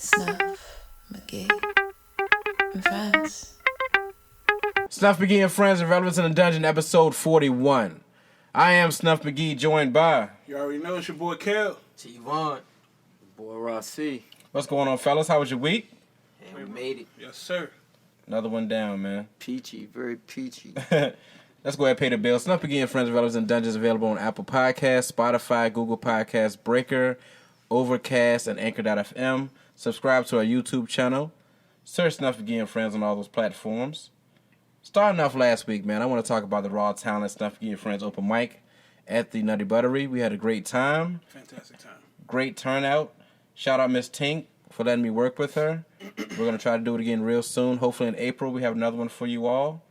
Snuff Magee and friends. Snuff Magee and Friends, Irrelevance in the Dungeon, episode 41. I am Snuff Magee, joined by... You already know it's your boy Kel. Vaughan Rossy. What's going on, fellas? How was your week? And we made it. Yes, sir. Another one down, man. Peachy, very peachy. Let's go ahead and pay the bill. Snuff Magee and Friends, Irrelevance in the Dungeon is available on Apple Podcasts, Spotify, Google Podcasts, Breaker, Overcast, and Anchor.fm. Subscribe to our YouTube channel. Search Snuff Magee and Friends on all those platforms. Starting off last week, man, I want to talk about the Raw Talent Snuff Magee and Friends open mic at the Nutty Buttery. We had a great time. Fantastic time. Great turnout. Shout out Miss Tink for letting me work with her. We're going to try to do it again real soon. Hopefully in April we have another one for you all.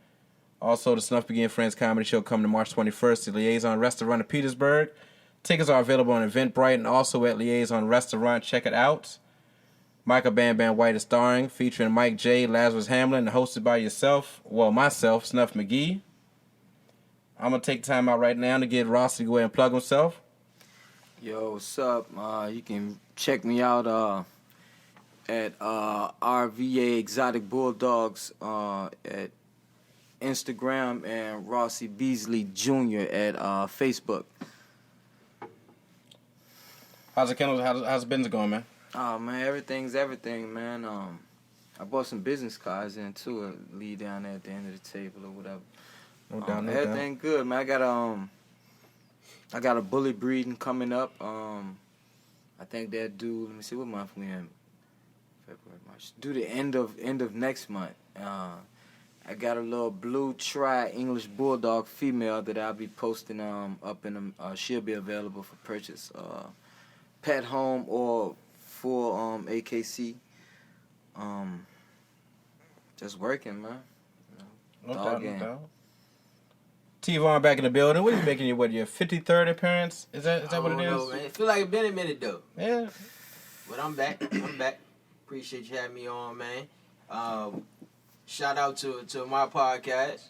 Also, the Snuff Magee and Friends comedy show coming to March 21st at Liaison Restaurant in Petersburg. Tickets are available on Eventbrite and also at Liaison Restaurant. Check it out. Micah Bam Bam White is starring, featuring Mike J, Lazarus Hamlin, and hosted by myself, Snuff Magee. I'm going to take time out right now to get Rossy to go ahead and plug himself. Yo, what's up? You can check me out at RVA Exotic Bulldogs at Instagram and Rossy Beasley Jr. at Facebook. How's the business going, man? Oh, man, everything's everything, man. I bought some business cards in, too. Leave down there at the end of the table or whatever. No doubt. Everything good, man. I got a bully breeding coming up. I think they'll do. Let me see what month we in. February, March. Do the end of next month. I got a little blue English bulldog female that I'll be posting up in she'll be available for purchase. Pet home or for AKC. Just working, man. No doubt. T-Von back in the building. What are you making your 53rd appearance? Is that what it is? Know, man. It feel like it's been a minute though. Yeah. But I'm back. Appreciate you having me on, man. Shout out to my podcast.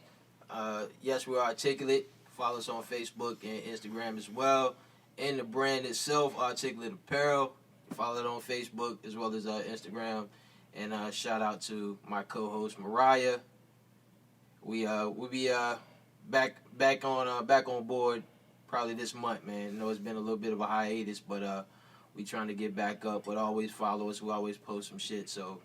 Yes, we're Articulate. Follow us on Facebook and Instagram as well. And the brand itself, Articulate Apparel. Follow it on Facebook as well as Instagram. And shout out to my co-host Mariah. We'll be back on board probably this month, man. I know it's been a little bit of a hiatus, but we trying to get back up. But always follow us. We always post some shit. So,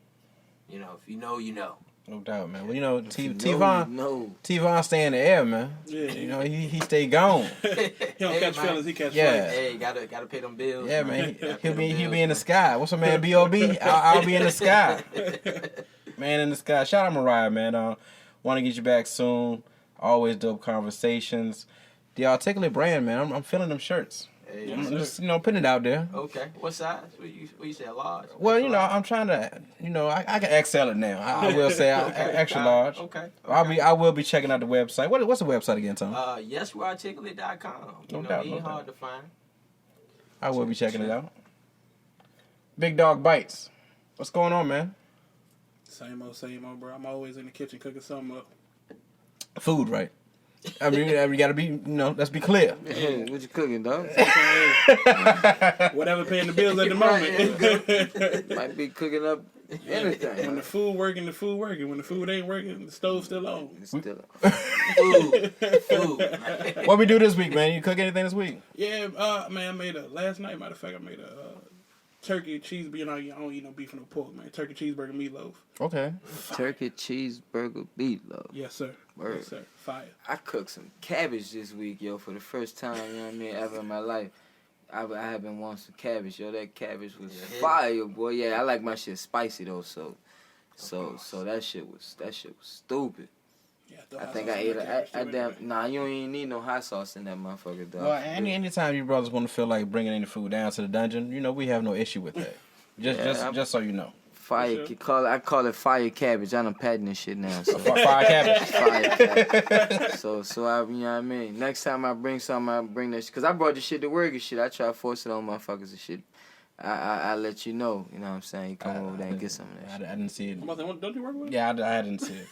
if you know, you know. No doubt, man. Well, T-Von stay in the air, man. Yeah. He stay gone. He don't catch feelings, he catch yeah. flights. Hey, gotta pay them bills. Yeah, man. He'll be in the sky. What's my man, B.O.B.? I'll be in the sky. Man in the sky. Shout out Mariah, man. Want to get you back soon. Always dope conversations. The Articulate brand, man. I'm feeling them shirts. Hey, I'm just, putting it out there. Okay. What size? What you say, large? Well, I'm trying to, I can XL it now. I will say extra large. Okay. I will be checking out the website. What's the website again, Tom? YesWeArticulate.com. No doubt. Ain't hard to find. I will be checking it out. Big Dog Bites. What's going on, man? Same old, bro. I'm always in the kitchen cooking something up. Food, right? I mean, we gotta be, let's be clear. Hey, what you cooking, dog? Whatever paying the bills at the moment. Might be cooking up anything. When the food working, the food working. When the food ain't working, the stove's still on. Food. What we do this week, man? You cook anything this week? Yeah, man, I made last night, matter of fact, I made a turkey cheese, I don't eat no beef and no pork, man. Turkey cheeseburger meatloaf. Okay. Turkey cheeseburger meatloaf. Yes, sir. Word. Yes, sir. Fire. I cooked some cabbage this week, yo, for the first time, ever in my life. I have been wanting some cabbage, yo. That cabbage was fire, boy. Yeah, I like my shit spicy though, so that shit was stupid. Yeah, I think I ate it. Nah, you don't even need no hot sauce in that motherfucker, dog. Well, anytime you brothers want to feel like bringing any food down to the dungeon, we have no issue with that. Just so you know. Fire, sure. I call it fire cabbage. I done patented this shit now. So. Fire cabbage. Fire cabbage. So I, you know what I mean? Next time I bring something, I bring that shit. Because I brought this shit to work and shit. I try to force it on motherfuckers and shit. I let you know what I'm saying? You come over there and get some of that shit. I didn't see it. Don't you work with it? Yeah, I didn't see it,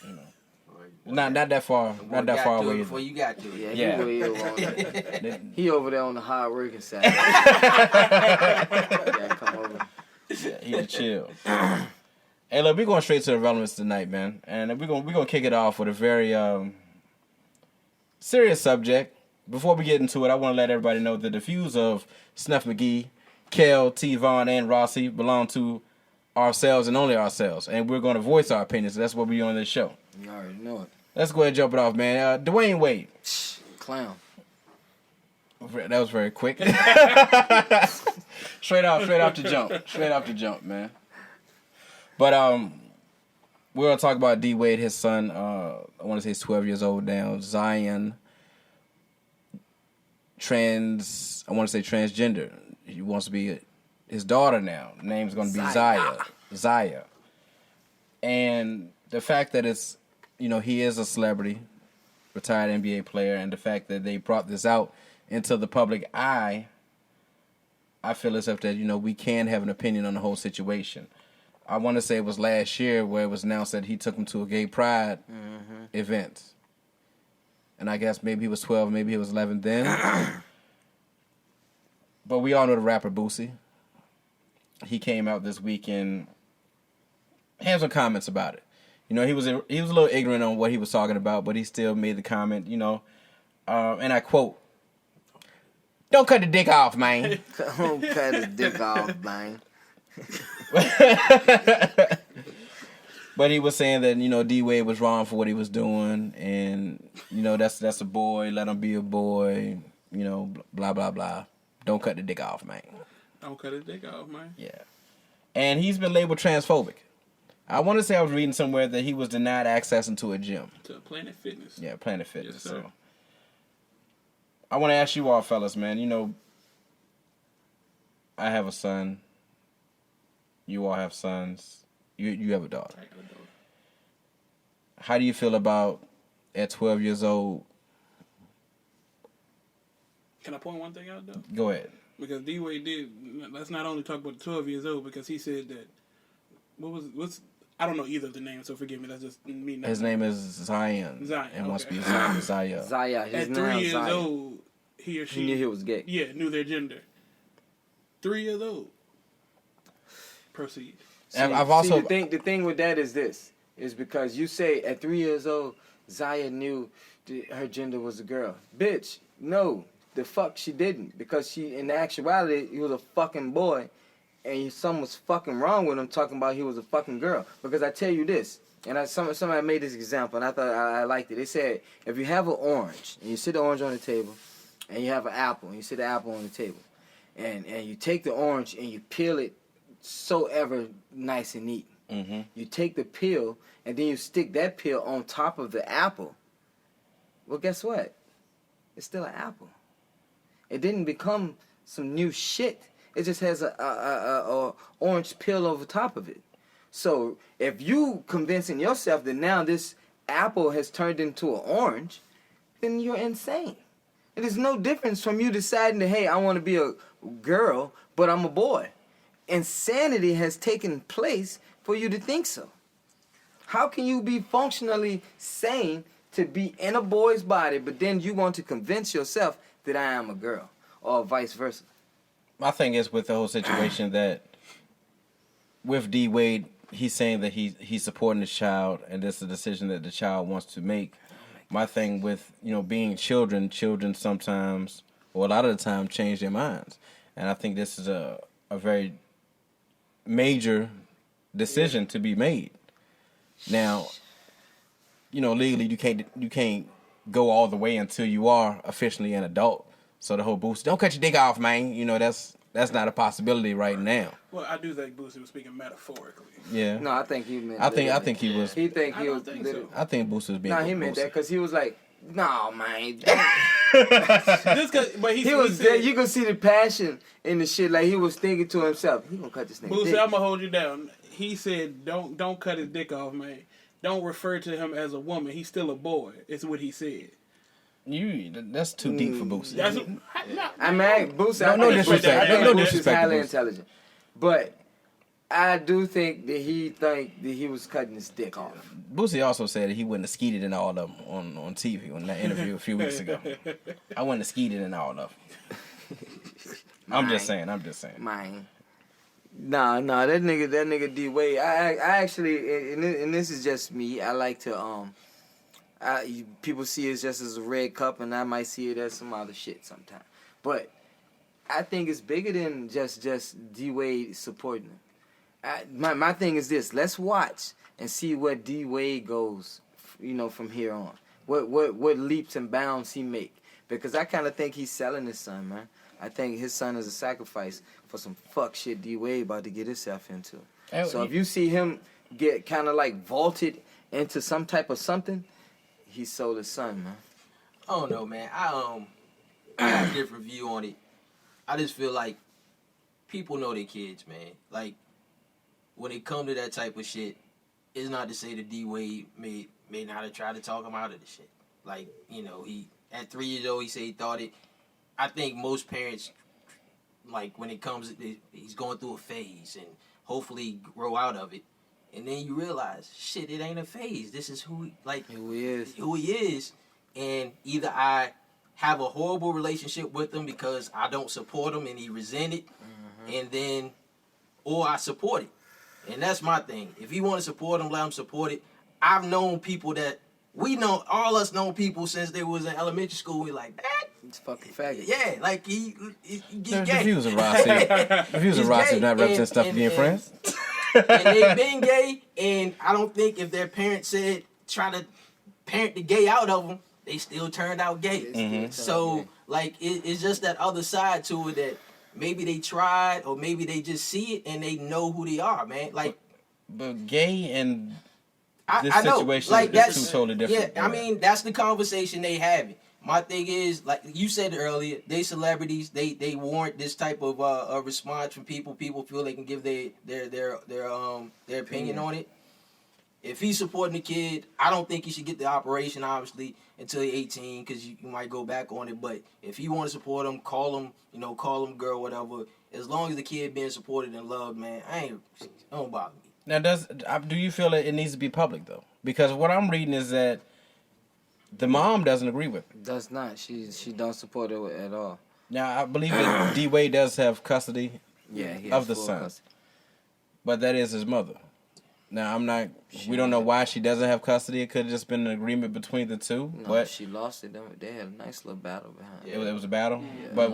Not that far. Not that far away. Before you got to it. Yeah. He over there on the hard working side. Come over. Yeah, he the chill. Hey, look, we're going straight to Irrelevance tonight, man. And we're gonna kick it off with a very serious subject. Before we get into it, I want to let everybody know that the views of Snuff Magee, Kel, T. Vaughan, and Rossy belong to ourselves and only ourselves. And we're going to voice our opinions. That's what we do on this show. You already know it. Let's go ahead and jump it off, man. Dwayne Wade. Clown. That was very quick. straight off the jump, man. But we're gonna talk about D Wade, his son. I want to say he's 12 years old now. Zion. I want to say transgender. He wants to be his daughter now. The name's gonna be Zaya. And the fact that it's, he is a celebrity, retired NBA player, and the fact that they brought this out into the public eye, I feel as if that, we can have an opinion on the whole situation. I want to say it was last year where it was announced that he took him to a gay pride event. And I guess maybe he was 12, maybe he was 11 then. But we all know the rapper Boosie. He came out this week and had some comments about it. He was a little ignorant on what he was talking about, but he still made the comment, and I quote, "Don't cut the dick off, man." Don't cut the dick off, man. But he was saying that, D Wade was wrong for what he was doing, and that's a boy, let him be a boy, blah blah blah. Don't cut the dick off, man. Don't cut the dick off, man. Yeah. And he's been labeled transphobic. I want to say I was reading somewhere that he was denied access into a gym. To Planet Fitness. Yeah, Planet Fitness. Yes, sir. So I want to ask you all fellas, man, I have a son. You all have sons. You have a daughter. I got a daughter. How do you feel about, at 12 years old? Can I point one thing out, though? Go ahead. Because D-Wade did, let's not only talk about the 12 years old, because he said that, I don't know either of the names, so forgive me, that's just me. His name is Zion. Zion, It must be okay. Zaya. Zaya. His At name 3 is years Zaya. old, he or she... He knew he was gay. Yeah, knew their gender. 3 years old. Proceed. I've also... the thing with that is this. Is because you say at 3 years old, Zaya knew her gender was a girl. Bitch, no. The fuck she didn't. Because in actuality, he was a fucking boy. And something was fucking wrong with him talking about he was a fucking girl. Because I tell you this. And somebody made this example, and I thought I liked it. They said, if you have an orange, and you sit the orange on the table, and you have an apple, and you sit the apple on the table, and you take the orange and you peel it so ever nice and neat. Mm-hmm. You take the peel, and then you stick that peel on top of the apple. Well, guess what? It's still an apple. It didn't become some new shit. It just has a orange peel over top of it. So if you convincing yourself that now this apple has turned into an orange, then you're insane. It is no difference from you deciding that, hey, I want to be a girl, but I'm a boy. Insanity has taken place for you to think so. How can you be functionally sane to be in a boy's body, but then you want to convince yourself that I am a girl, or vice versa? My thing is with the whole situation that with D Wade, he's saying that he's supporting his child, and this is a decision that the child wants to make. My thing with being children sometimes, or a lot of the time, change their minds, and I think this is a very major decision to be made. Now, legally you can't go all the way until you are officially an adult. So the whole Boosie, don't cut your dick off, man. That's not a possibility right now. Well, I do think Boosie was speaking metaphorically. Yeah. No, I think he meant. I think he was. He think I he don't was. think so. I think Boosie was being. Nah, he meant that because he was like, "No, man." Just 'cause- but He was there. You could see the passion in the shit. Like he was thinking to himself, "He gonna cut this nigga Boosie, dick." I'm gonna hold you down. He said, "Don't cut his dick off, man. Don't refer to him as a woman. He's still a boy." It's what he said. That's too deep for Boosie. That's I mean, Boosie. No I think disrespect. Boosie No is disrespect to highly Boosie. intelligent, but I do think that he think that he was cutting his dick off. Boosie also said that he wouldn't have skeeted in all of them on TV on that interview a few weeks ago. I wouldn't have skeeted in all of them. I'm just saying. Mine. Nah, that nigga D Wade. I actually, and this is just me. I like to people see it just as a red cup, and I might see it as some other shit sometimes. But I think it's bigger than just D Wade supporting him. My thing is this: let's watch and see where D Wade goes, from here on. What leaps and bounds he make, because I kind of think he's selling his son, man. I think his son is a sacrifice for some fuck shit D Wade about to get himself into. So if you see him get kind of like vaulted into some type of something, he sold his son, man. I don't know, man. I have a different view on it. I just feel like people know their kids, man. Like, when it come to that type of shit, it's not to say that D Wade may not have tried to talk him out of the shit. Like, he at 3 years old, he said he thought it. I think most parents, like, when it comes, he's going through a phase and hopefully grow out of it. And then you realize, shit, it ain't a phase. This is who he is. And either I have a horrible relationship with him because I don't support him and he resented, or I support it. And that's my thing. If you want to support him, let him support it. I've known people that, all us known people since they was in elementary school, we like, that? It's fucking faggot. Yeah, like he gay. The views of Rossy not represent Stuff Again Friends. And they've been gay, and I don't think if their parents said try to parent the gay out of them, they still turned out gay. Mm-hmm. So, like, it's just that other side to it that maybe they tried, or maybe they just see it and they know who they are, man. Like, but gay and this I know, situation like, is two totally different. Yeah, I mean, that's the conversation they having. My thing is, like you said earlier, they celebrities. They warrant this type of a response from people. People feel they can give their opinion on it. If he's supporting the kid, I don't think he should get the operation, obviously, until he's 18, because you might go back on it. But if you want to support him, call him girl, whatever. As long as the kid being supported and loved, man, don't bother me. Now, do you feel that it needs to be public though? Because what I'm reading is that the mom doesn't agree with it. Does not. She don't support it at all. Now, I believe that D Wade does have custody of the son. Custody. But that is his mother. Now, we don't know why she doesn't have custody. It could have just been an agreement between the two. No, but she lost it. They had a nice little battle behind it. It was a battle? Yeah. But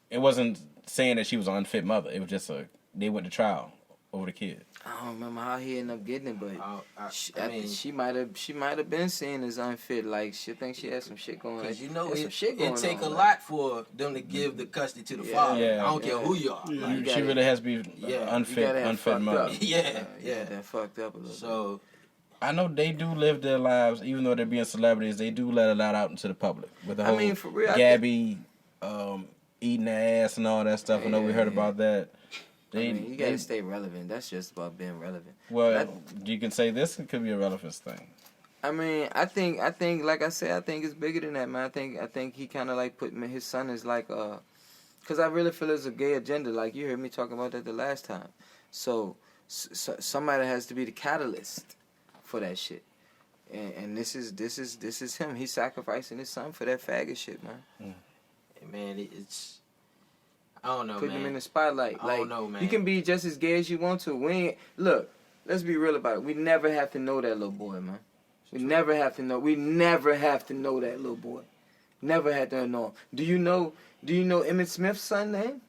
it wasn't saying that she was an unfit mother. It was just they went to trial over the kid. I don't remember how he ended up getting it, but she might have been seen as unfit. Like, she thinks she had some shit going on. Because it take a lot for them to give the custody to the father. Yeah. I don't care who you are. Yeah. Like, she really has to be unfit mother. Yeah. That fucked up a little so, bit. I know they do live their lives, even though they're being celebrities, they do let a lot out into the public. With the whole for real, Gabby eating their ass and all that stuff. I know we heard about that. You gotta stay relevant. That's just about being relevant. Well, you can say this could be a relevance thing. I mean, I think, like I said, I think it's bigger than that, man. I think he kind of like put his son as like, because I really feel it's a gay agenda. Like, you heard me talking about that the last time. So somebody has to be the catalyst for that shit. And this is him. He's sacrificing his son for that faggot shit, man. And man, it's. I don't know, Putting him in the spotlight. I don't know, man. You can be just as gay as you want to. Look, let's be real about it. We never have to know that little boy, man. We never have to know. We never have to know that little boy. Never had to know him. Do you know Emmitt Smith's son name?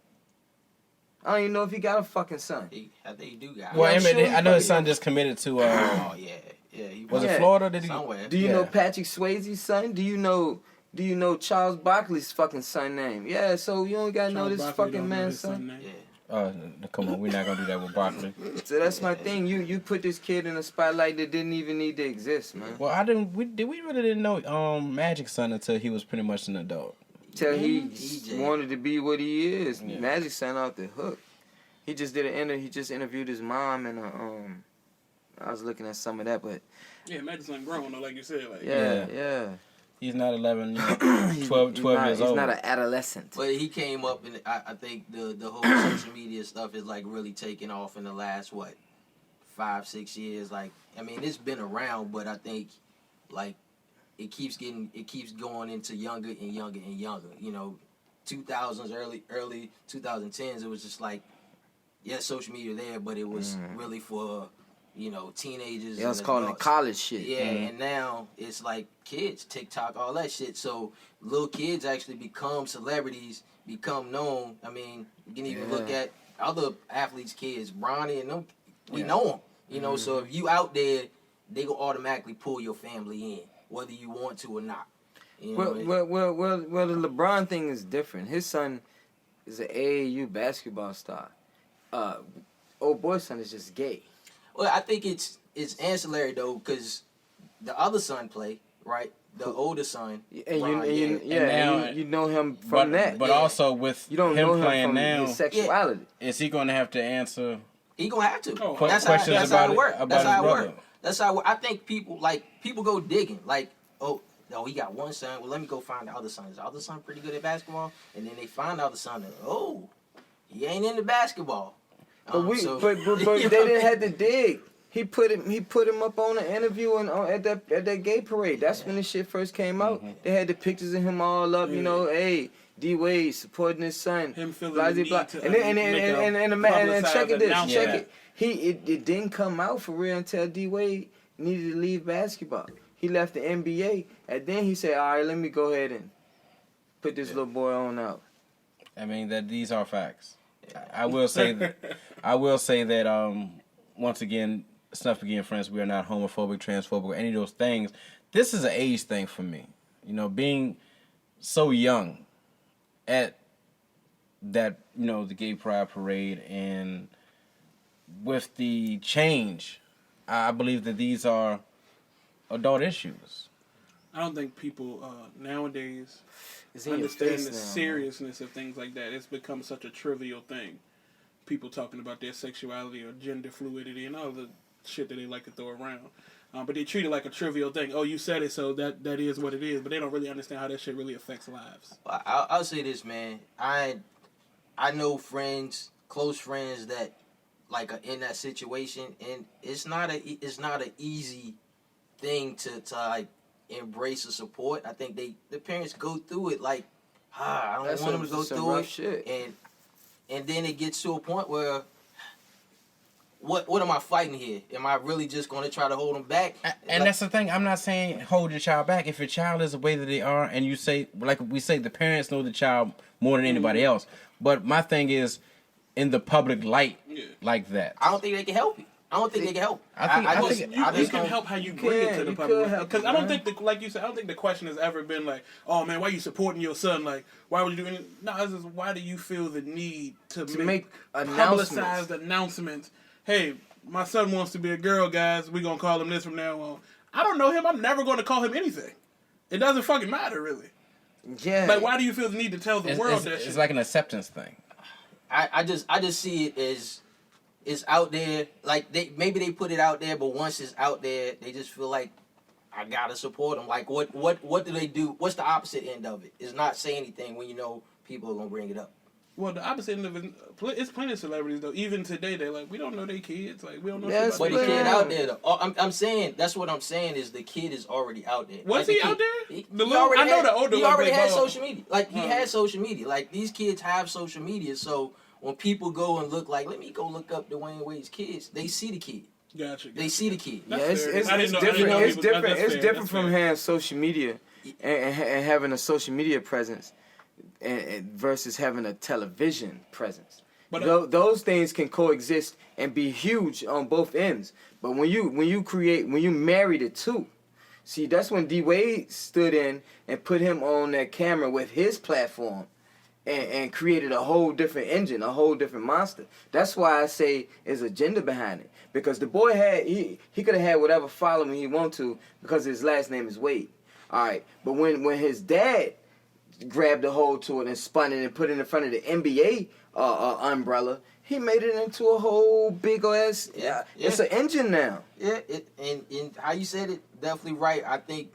I don't even know if he got a fucking son. I think he do got. Well, Emmitt, I know his son just committed to. Oh yeah. Was it Florida? Did he? Somewhere. Do you know Patrick Swayze's son? Do you know Charles Barkley's fucking son name? Yeah, so you only gotta know this fucking man's son. Yeah. Come on, we're not gonna do that with Barkley. So that's my thing. You put this kid in a spotlight that didn't even need to exist, man. Well, we really didn't know Magic's son until he was pretty much an adult. Till he wanted to be what he is. Yeah. Magic's son off the hook. He just he just interviewed his mom and I was looking at some of that, but Magic's son grown though, like you said, like yeah. He's not 11, 12 years old. He's not an adolescent. But he came up, and I think the whole social media stuff is like really taking off in the last 5-6 years. Like, I mean, it's been around, but I think like it keeps going into younger and younger and younger. 2000s, early 2010s, it was just like yes, social media there, but it was really for, teenagers. Yeah, it's and calling it adults. college shit. Yeah, and now it's like kids, TikTok, all that shit. So little kids actually become celebrities, become known. I mean, you can even look at other athletes' kids, Bronny and them. We know them, So if you out there, they go automatically pull your family in, whether you want to or not. Well, the LeBron thing is different. His son is an AAU basketball star. Old boy's son is just gay. Well, I think it's ancillary though, because the other son play, right? The older son, And you know him from but, that. But also with you don't him know him playing from now, his sexuality. is he going to have to answer He gonna have to. Oh, questions how it about works. about That's his how it brother? works. That's how I think people go digging. Like, oh, he got one son. Well, let me go find the other son. Is the other son pretty good at basketball? And then they find the other son, and he ain't into basketball. But they didn't have to dig. He put him up on an interview and at that gay parade. That's when the shit first came out. They had the pictures of him all up. Hey, D Wade supporting his son. Him feeling blah, the blah, need to and check it this. announcement. Check it. It didn't come out for real until D Wade needed to leave basketball. He left the NBA, and then he said, "All right, let me go ahead and put this little boy on out." I mean that these are facts. I will say that. Once again, Snuff Magee and friends, we are not homophobic, transphobic, or any of those things. This is an age thing for me. Being so young at that, the gay pride parade, and with the change, I believe that these are adult issues. I don't think people nowadays It's in your understand face the now, seriousness of things like that. It's become such a trivial thing. People talking about their sexuality or gender fluidity and all the shit that they like to throw around. But they treat it like a trivial thing. Oh, you said it, so that is what it is. But they don't really understand how that shit really affects lives. I'll say this, man. I know friends, close friends that are in that situation, and it's not an easy thing to embrace or support. I think the parents go through it I don't want them to go through it. Shit. And then it gets to a point where, what am I fighting here? Am I really just going to try to hold them back? And that's the thing. I'm not saying hold your child back. If your child is the way that they are, and you say, like we say, the parents know the child more than anybody else. But my thing is, in the public light like that, I don't think they can help you. I don't think they can help. You can help how you bring it to the public. Because I don't think, like you said, I don't think the question has ever been like, oh man, why are you supporting your son? Like, why would you do anything? No, it's just, why do you feel the need to make publicized announcements? Hey, my son wants to be a girl, guys. We're going to call him this from now on. I don't know him. I'm never going to call him anything. It doesn't fucking matter, really. Yeah. Like, why do you feel the need to tell the world that shit? It's like an acceptance thing. I just see it as it's out there. Like maybe they put it out there, but once it's out there, they just feel like I gotta support them. Like what do they do? What's the opposite end of it? Is not say anything when you know people are gonna bring it up. Well, the opposite end of it, it's plenty of celebrities though. Even today, they're like, we don't know their kids. Like we don't know. Yes, But shit the about kid their out there, though. I'm saying that's what I'm saying is the kid is already out there. Was Like, he out there? He I know the older He one already played had ball. social media. Like he had social media. Like these kids have social media. So when people go and look, let me go look up Dwayne Wade's kids. They see the kid. Gotcha. They see the kid. Yeah, That's it's fair. I different. didn't know It's he was- different. that's It's fair. different That's from fair. having social media and having a social media presence and versus having a television presence. But Those things can coexist and be huge on both ends. But when you marry the two, see, that's when D Wade stood in and put him on that camera with his platform and created a whole different engine, a whole different monster. That's why I say there's agenda behind it. Because the boy he could have had whatever following he wanted to because his last name is Wade. All right. But when his dad grabbed a hold to it and spun it and put it in front of the NBA umbrella, he made it into a whole big ass. Yeah. It's an engine now. Yeah, and how you said it, definitely right. I think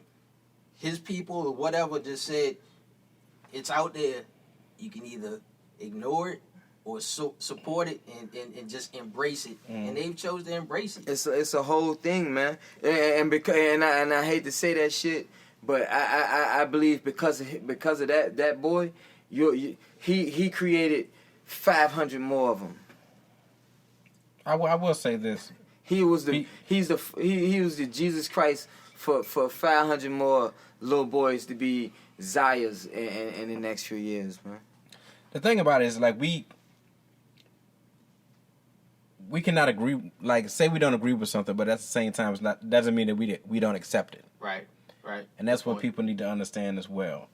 his people or whatever just said it's out there. You can either ignore it or support it and just embrace it. And they've chose to embrace it. It's a whole thing, man. And I hate to say that shit, but I believe because of that boy, he created 500 more of them. I will say this. He was the Jesus Christ for 500 more little boys to be Zayas in the next few years, man. The thing about it is, like, we cannot agree. Like, say we don't agree with something, but at the same time, doesn't mean that we don't accept it. Right. And that's what people need to understand as well.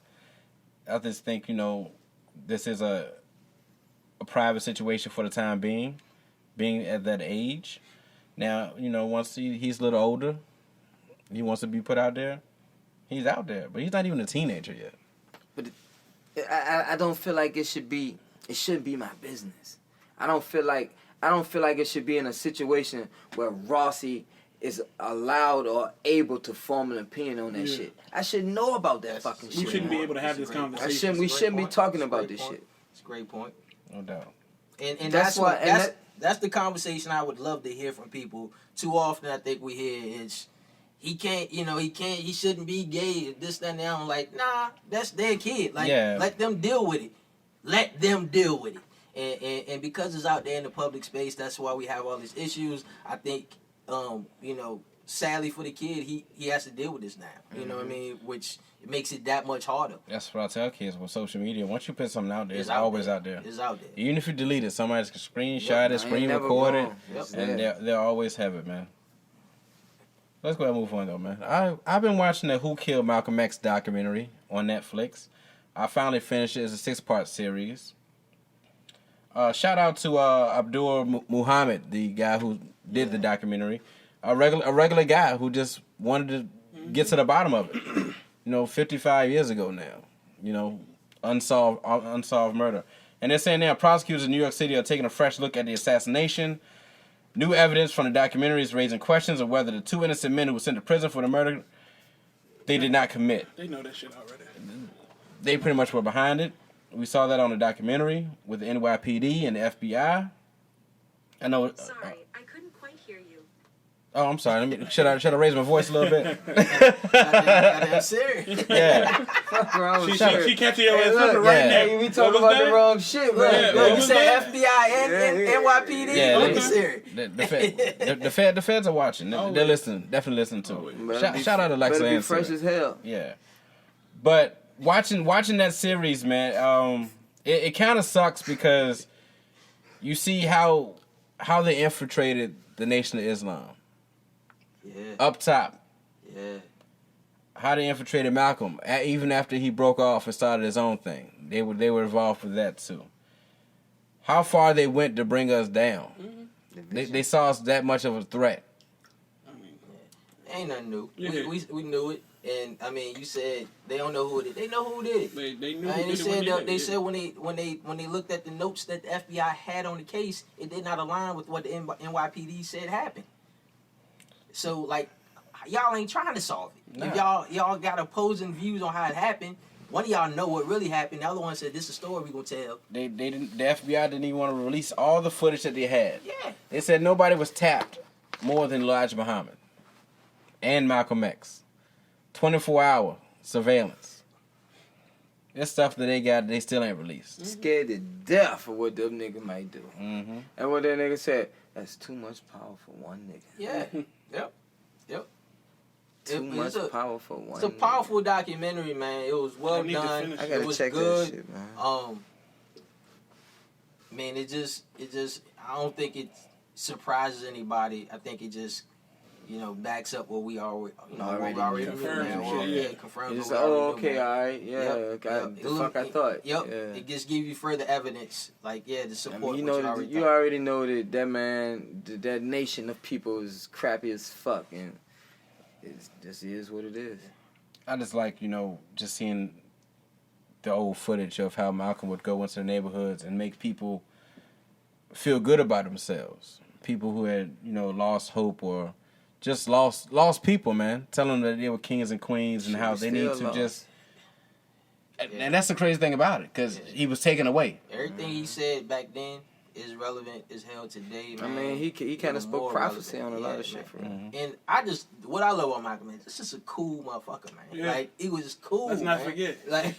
I just think, this is a private situation for the time being at that age. Now, once he's a little older, he wants to be put out there, he's out there. But he's not even a teenager yet. But I don't feel like it shouldn't be my business. I don't feel like it should be in a situation where Rossy is allowed or able to form an opinion on that shit. I should know about that fucking shit. We shouldn't be able to have this conversation. We shouldn't be talking about this shit. It's a great point. No doubt. And that's the conversation I would love to hear from people. Too often I think we hear is he shouldn't be gay, this, that, and that. I'm like, nah, that's their kid. Like, let them deal with it. Let them deal with it. And because it's out there in the public space, that's why we have all these issues. I think, sadly for the kid, he has to deal with this now. You know what I mean? Which makes it that much harder. That's what I tell kids with social media. Once you put something out there, it's always out there. It's out there. Even if you delete it, somebody can screenshot it, screen record it, and they'll always have it, man. Let's go ahead and move on, though, man. I've been watching the Who Killed Malcolm X documentary on Netflix. I finally finished it. It's a 6-part series. Shout out to Abdul Muhammad, the guy who did the documentary. A regular guy who just wanted to get to the bottom of it. 55 years ago now. Unsolved murder. And they're saying now prosecutors in New York City are taking a fresh look at the assassination. New evidence from the documentary is raising questions of whether the 2 innocent men who were sent to prison for the murder, they did not commit. They know that shit already. They pretty much were behind it. We saw that on the documentary with the NYPD and the FBI. I know. Sorry, I couldn't quite hear you. Oh, I'm sorry. Should I raise my voice a little bit? Goddamn serious. Yeah. Fuck wrong with She catching your ass up right now. Hey, we talking about the wrong shit, bro. You said FBI and NYPD. Yeah, Look serious. The feds are watching. They're listening. Definitely listening to it. Shout out to Alexa. Better be fresh as hell. Yeah. But watching that series, man, it kind of sucks because you see how they infiltrated the Nation of Islam. Yeah. Up top. Yeah. How they infiltrated Malcolm, even after he broke off and started his own thing. They were involved with that too. How far they went to bring us down. Mm-hmm. They saw us that much of a threat. Ain't nothing new. Yeah. We knew it. And I mean, you said they don't know who did it. They know who did it. They knew. They said when they looked at the notes that the FBI had on the case, it did not align with what the NYPD said happened. So like, y'all ain't trying to solve it. Nah. If y'all got opposing views on how it happened, one of y'all know what really happened. The other one said this is a story we gonna tell. They didn't. The FBI didn't even want to release all the footage that they had. Yeah. They said nobody was tapped more than Elijah Muhammad and Malcolm X. 24-hour surveillance. This stuff that they got, they still ain't released. Scared to death of what them niggas might do. Mm-hmm. And what that nigga said, that's too much power for one nigga. Yeah. Yep. Too much power for one. It's a powerful documentary, man. It was well done. I gotta it was check good. that shit, man. Man, it just. I don't think it surprises anybody. I think it just, backs up what we already, already knew. Confirms. It's okay, all right, yeah. Fuck, I thought. Yep. Yeah. It just gives you further evidence, to support. You already know that man, that nation of people is crappy as fuck, and it just is what it is. I just like, just seeing the old footage of how Malcolm would go into the neighborhoods and make people feel good about themselves. People who had, lost hope or just lost people, man. Tell them that they were kings and queens and how they need to just... And that's the crazy thing about it, because he was taken away. Everything he said back then, is relevant as hell today, man. I mean, he kind of spoke prophecy on a lot of shit. And what I love about Malcolm X, it's just a cool motherfucker, man. Yeah. Like, he was cool, Let's not forget. Like,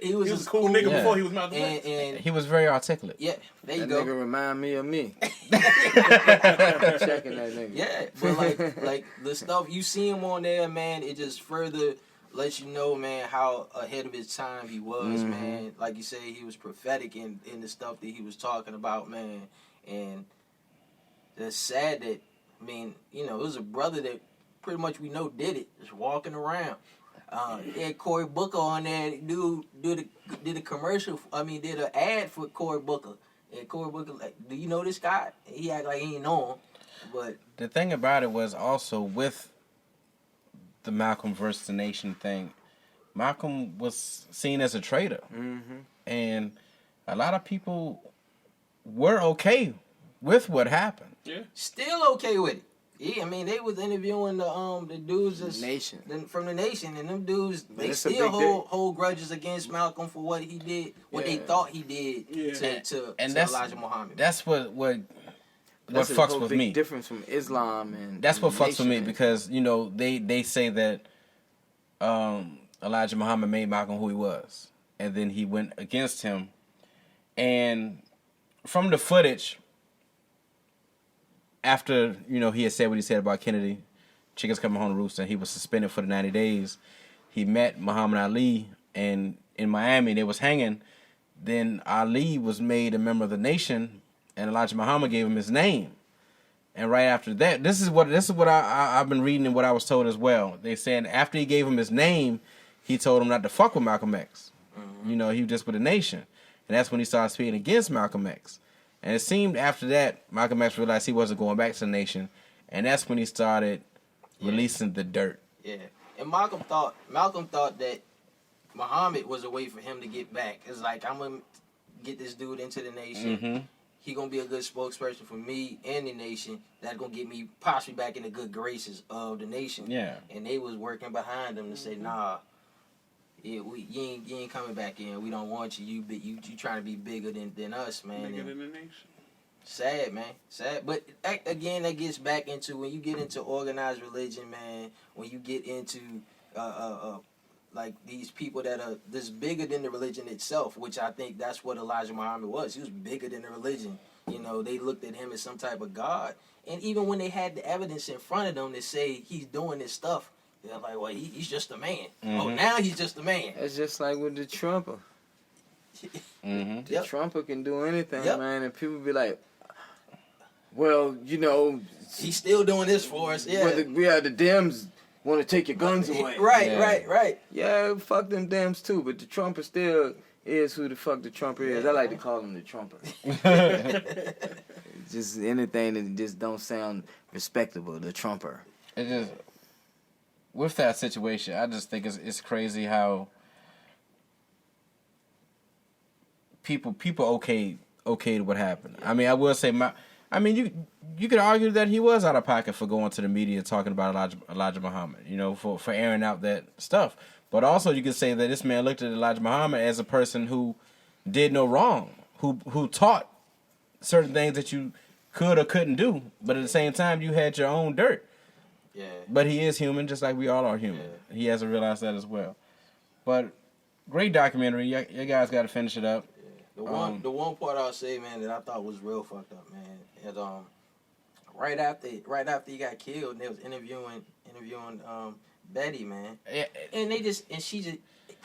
he was a cool nigga before he was Malcolm X. And he was very articulate. Yeah, there you that go. Nigga remind me of me. Checking that nigga. Yeah, but like the stuff you see him on there, man, it just further lets you know, man, how ahead of his time he was, man. Like you say, he was prophetic in the stuff that he was talking about, man. And it's sad that, I mean, you know, it was a brother that pretty much we know did it, just walking around. He had Cory Booker on there. Dude did a commercial. I mean, did an ad for Cory Booker. And Cory Booker, like, do you know this guy? He act like he ain't know him. But the thing about it was also with the Malcolm versus the Nation thing, Malcolm was seen as a traitor. And a lot of people were okay with what happened. Yeah. Still okay with it. Yeah, I mean, they was interviewing the dudes from the Nation, and them dudes, they still hold grudges against Malcolm for what he did, what they thought he did to Elijah Muhammad. That's what fucks with me. Difference from Islam and that's what fucks with me, because you know they say that Elijah Muhammad made Malcolm who he was, and then he went against him, and from the footage, after, you know, he had said what he said about Kennedy, chickens coming home to roost, and he was suspended for the 90 days, he met Muhammad Ali, and in Miami they was hanging. Then Ali was made a member of the Nation, and Elijah Muhammad gave him his name. And right after that, this is what I've been reading and what I was told as well. They said after he gave him his name, he told him not to fuck with Malcolm X. You know, he was just with the Nation. And that's when he started speaking against Malcolm X. And it seemed after that, Malcolm X realized he wasn't going back to the Nation. And that's when he started releasing the dirt. Yeah. And Malcolm thought that Muhammad was a way for him to get back. It's like, I'm going to get this dude into the Nation. He going to be a good spokesperson for me and the Nation. That's going to get me possibly back in the good graces of the Nation. Yeah. And they was working behind him to say, nah, you ain't coming back in. We don't want you. You trying to be bigger than us, man. Bigger than the Nation. Sad, man. Sad. But again, that gets back into when you get into organized religion, man. When you get into like these people that are just bigger than the religion itself, which I think that's what Elijah Muhammad was. He was bigger than the religion. You know, they looked at him as some type of god. And even when they had the evidence in front of them to say he's doing this stuff, they're like, well, he's just a man. Oh, now he's just a man. It's just like with the Trumper. The Trumper can do anything, man. And people be like, well, you know, he's still doing this for us. Yeah. The Dems want to take your guns away. Right. Yeah, fuck them Dems too, but the Trumper still is who the fuck the Trumper is. I like to call him the Trumper. Just anything that just don't sound respectable, the Trumper. It just, with that situation, I just think it's crazy how people okayed what happened. I mean, I will say you could argue that he was out of pocket for going to the media talking about Elijah Muhammad, you know, for airing out that stuff. But also you could say that this man looked at Elijah Muhammad as a person who did no wrong, who taught certain things that you could or couldn't do, but at the same time you had your own dirt. Yeah. But he is human, just like we all are human. Yeah. He hasn't realized that as well. But great documentary. You guys got to finish it up. Yeah. The one part I'll say, man, that I thought was real fucked up, man. Is right after he got killed, and they was interviewing Betty, man. Yeah. And she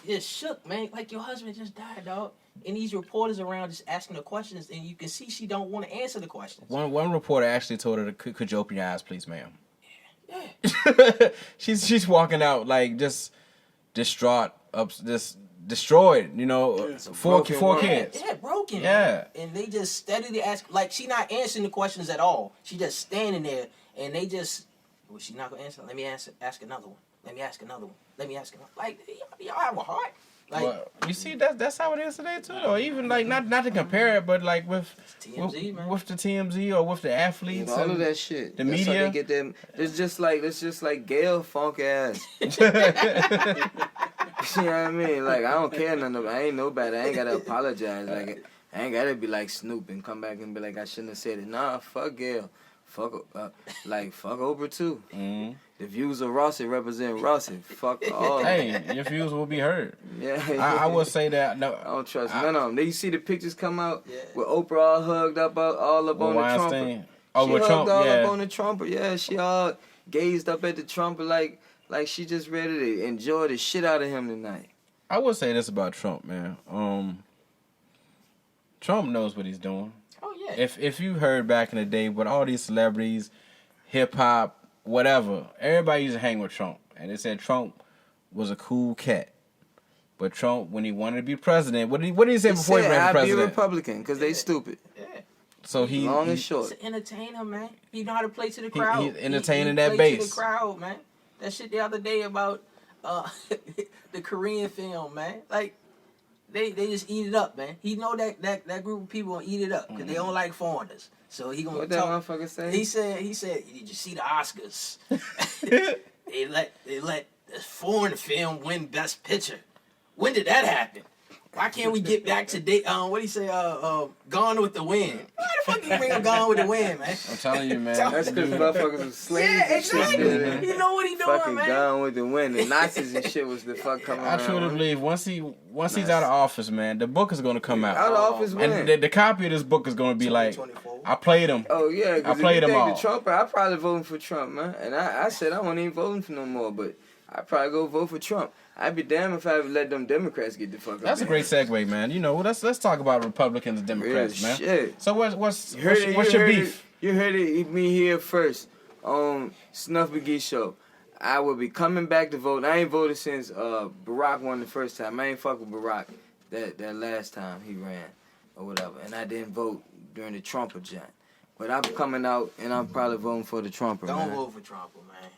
just shook, man. Like, your husband just died, dog. And these reporters around just asking her questions, and you can see she don't want to answer the questions. One reporter actually told her, "Could you open your eyes, please, ma'am?" Yeah. she's walking out like just distraught, destroyed. You know, four kids. Yeah, broken. Yeah. Man. And they just steadily ask, like, she not answering the questions at all. She just standing there, and they just, well, she not gonna answer. Let me ask another one. Let me ask another one. Let me ask another. Like, y'all have a heart. Like, well, you see, that's how it is today too. Though, even like not to compare it, but like with TMZ, man. With the TMZ or with the athletes, all of that shit. The that's media. How they get them. It's just like Gail funk ass. You know what I mean? Like, I don't care nothing. I ain't nobody. I ain't gotta apologize. Like, I ain't gotta be like Snoop and come back and be like, I shouldn't have said it. Nah, fuck Gail. Fuck Oprah too. Mm-hmm. The views of Rossy represent Rossy. Fuck all. Hey, your views will be heard. Yeah. I would say that. No, I don't trust none of them. Then you see the pictures come out with Oprah all hugged up, all up on the trumpet. Oh, she with hugged Trump, all yeah. up on the trumpet. Yeah, she all gazed up at the trumpet like she just ready to enjoy the shit out of him tonight. I would say this about Trump, man. Trump knows what he's doing. Oh yeah. If you heard back in the day, with all these celebrities, hip hop, whatever, everybody used to hang with Trump, and they said Trump was a cool cat. But Trump, when he wanted to be president, what did he say before he ran for president? I'd be a Republican because they stupid. Yeah. So he long and short. He's an entertainer, man. He know how to play to the crowd. He's entertaining he that play base. To the crowd, man. That shit the other day about the Korean film, man. Like they just eat it up, man. He know that group of people gonna eat it up because they don't like foreigners. So he gonna what talk. That motherfucker say? He said, did you see the Oscars? they let the foreign film win Best Picture. When did that happen? Why can't we get back to what do you say? Gone with the Wind. Why the fuck you bring Gone with the Wind, man? I'm telling you, man. That's because motherfuckers was slaves. Yeah, exactly. And shit. You know what he doing, fucking man. Gone with the Wind. The Nazis and shit was the fuck coming I around. truly believe once he's out of office, man, the book is gonna come out. Out of office when? And the copy of this book is gonna be like, 2024. I played him. Oh yeah, I because played if you them think all. the Trump, I probably voting for Trump, man. And I said I wasn't even voting for no more, but I probably go vote for Trump. I'd be damned if I ever let them Democrats get the fuck up. That's a great segue, man. You know, let's talk about Republicans and Democrats, Real man. shit. So what's your beef? You heard it me here first on Snuff Magee show. I will be coming back to vote. I ain't voted since Barack won the first time. I ain't fuck with Barack that last time he ran or whatever. And I didn't vote during the Trumper joint. But I'm coming out and I'm probably voting for the Trumper, Don't man. vote for Trump, man.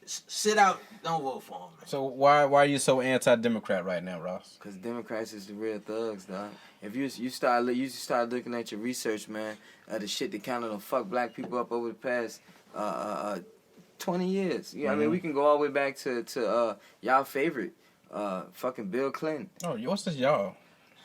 Sit out. Don't vote for him, man. So why are you so anti-Democrat right now, Ross? Cause Democrats is the real thugs, dog. If you start looking at your research, man, the shit that kind of done fuck black people up over the past 20 years. You know what I mean, we can go all the way back to y'all favorite, fucking Bill Clinton. Oh, what's this y'all?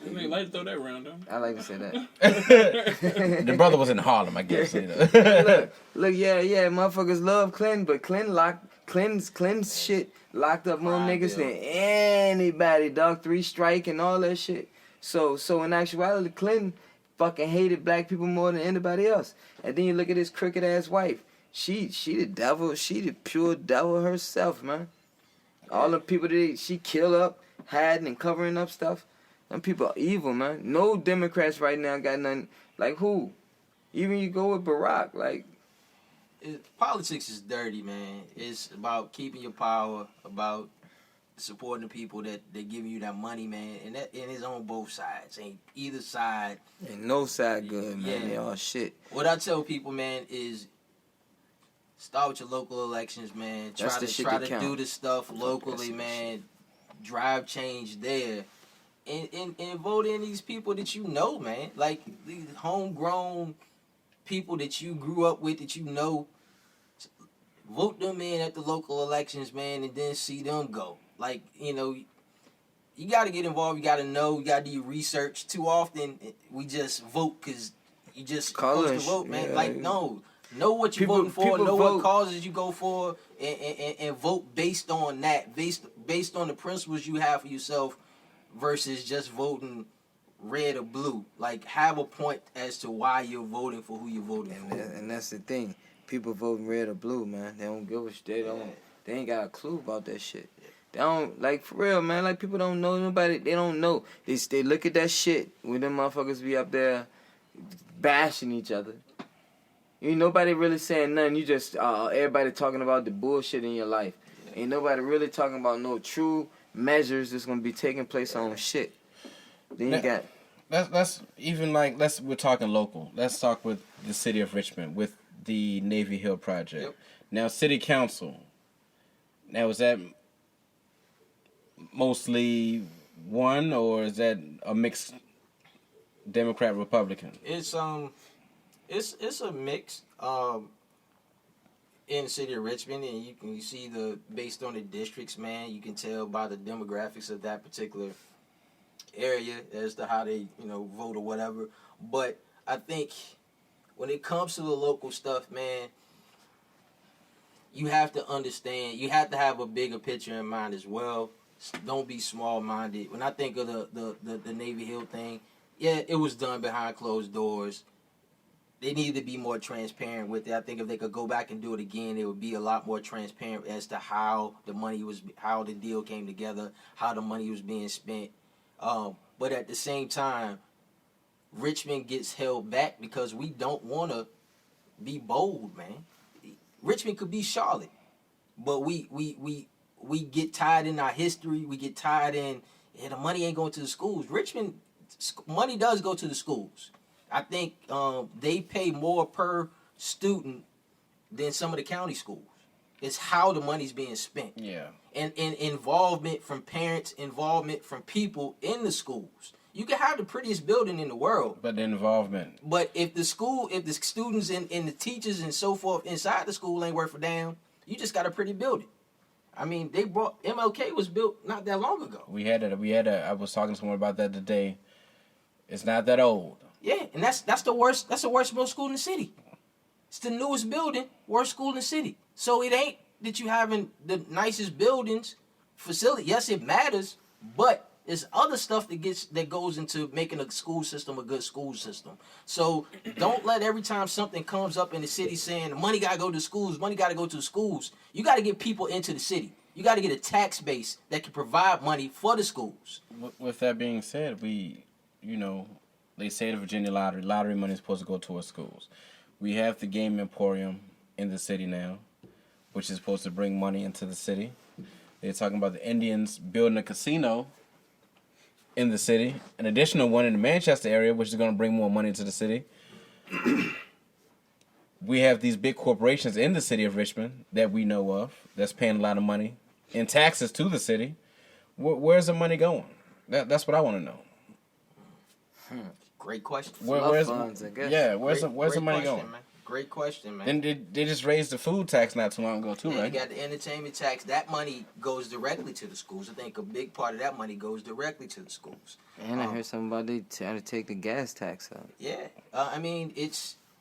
You ain't like to throw that around, though. I like to say that. The brother was in Harlem, I guess. You know. Look, yeah, motherfuckers love Clinton, but Clinton's shit locked up more niggas than anybody, dog. 3 strike and all that shit. So in actuality, Clinton fucking hated black people more than anybody else. And then you look at his crooked ass wife. She the devil. She the pure devil herself, man. All the people that she kill up, hiding and covering up stuff. Them people are evil, man. No Democrats right now got nothing. Like who? Even you go with Barack, like. Politics is dirty, man. It's about keeping your power, about supporting the people that give you that money, man. And it's on both sides. Ain't either side. Ain't no side good, man. Yeah. They all shit. What I tell people, man, is start with your local elections, man. That's the shit Try that to count. do the stuff locally, man. Drive change there. And vote in these people that you know, man. Like these homegrown people that you grew up with, that you know. Vote them in at the local elections, man, and then see them go. Like, you know, you got to get involved. You got to know. You got to do research. Too often, we just vote because you just supposed to vote, man. Yeah. Like, no. Know what you're voting for. Know what causes you go for, and vote based on that. Based on the principles you have for yourself versus just voting red or blue. Like, have a point as to why you're voting for who you're voting for. And that's the thing. People voting red or blue, man. They don't give a shit. They ain't got a clue about that shit. They don't, like, for real, man. Like, people don't know nobody. They don't know. They look at that shit when them motherfuckers be up there bashing each other. Ain't nobody really saying nothing. You just, everybody talking about the bullshit in your life. Ain't nobody really talking about no true measures that's going to be taking place on shit. Then you got... That's even like, we're talking local. Let's talk with the city of Richmond, with the Navy Hill project. Yep. Now, city council. Now, is that mostly one, or is that a mixed Democrat Republican? It's a mix in the city of Richmond, and you can see based on the districts, man. You can tell by the demographics of that particular area as to how they, vote or whatever. But I think when it comes to the local stuff, man, you have to understand, you have to have a bigger picture in mind as well. Don't be small-minded. When I think of the Navy Hill thing, yeah, it was done behind closed doors. They need to be more transparent with it. I think if they could go back and do it again, it would be a lot more transparent as to how the deal came together, how the money was being spent. But at the same time, Richmond gets held back because we don't want to be bold, man. Richmond could be Charlotte, but we get tied in our history. We get tied in, the money ain't going to the schools. Richmond, money does go to the schools. I think they pay more per student than some of the county schools. It's how the money's being spent. Yeah. And involvement from parents, involvement from people in the schools. You can have the prettiest building in the world. But the involvement. But if the students and the teachers and so forth inside the school ain't worth a damn, you just got a pretty building. I mean, MLK was built not that long ago. I was talking to someone about that today. It's not that old. Yeah, and that's the worst middle school in the city. It's the newest building, worst school in the city. So it ain't that you having the nicest buildings, facility. Yes, it matters, but there's other stuff that goes into making a school system a good school system. So don't let every time something comes up in the city saying money gotta go to schools, money gotta go to schools. You gotta get people into the city. You gotta get a tax base that can provide money for the schools. With that being said, they say the Virginia lottery money is supposed to go towards schools. We have the Game Emporium in the city now, which is supposed to bring money into the city. They're talking about the Indians building a casino in the city, an additional one in the Manchester area, which is going to bring more money into the city. We have these big corporations in the city of Richmond that we know of that's paying a lot of money in taxes to the city. Where's the money going? That's what I want to know. Great question. Where's funds, I guess. Yeah, where's the money going? Man. Great question, man. Then they just raised the food tax not too long ago too, right? You got the entertainment tax. That money goes directly to the schools. I think a big part of that money goes directly to the schools. And I heard somebody trying to take the gas tax out. Yeah, I mean,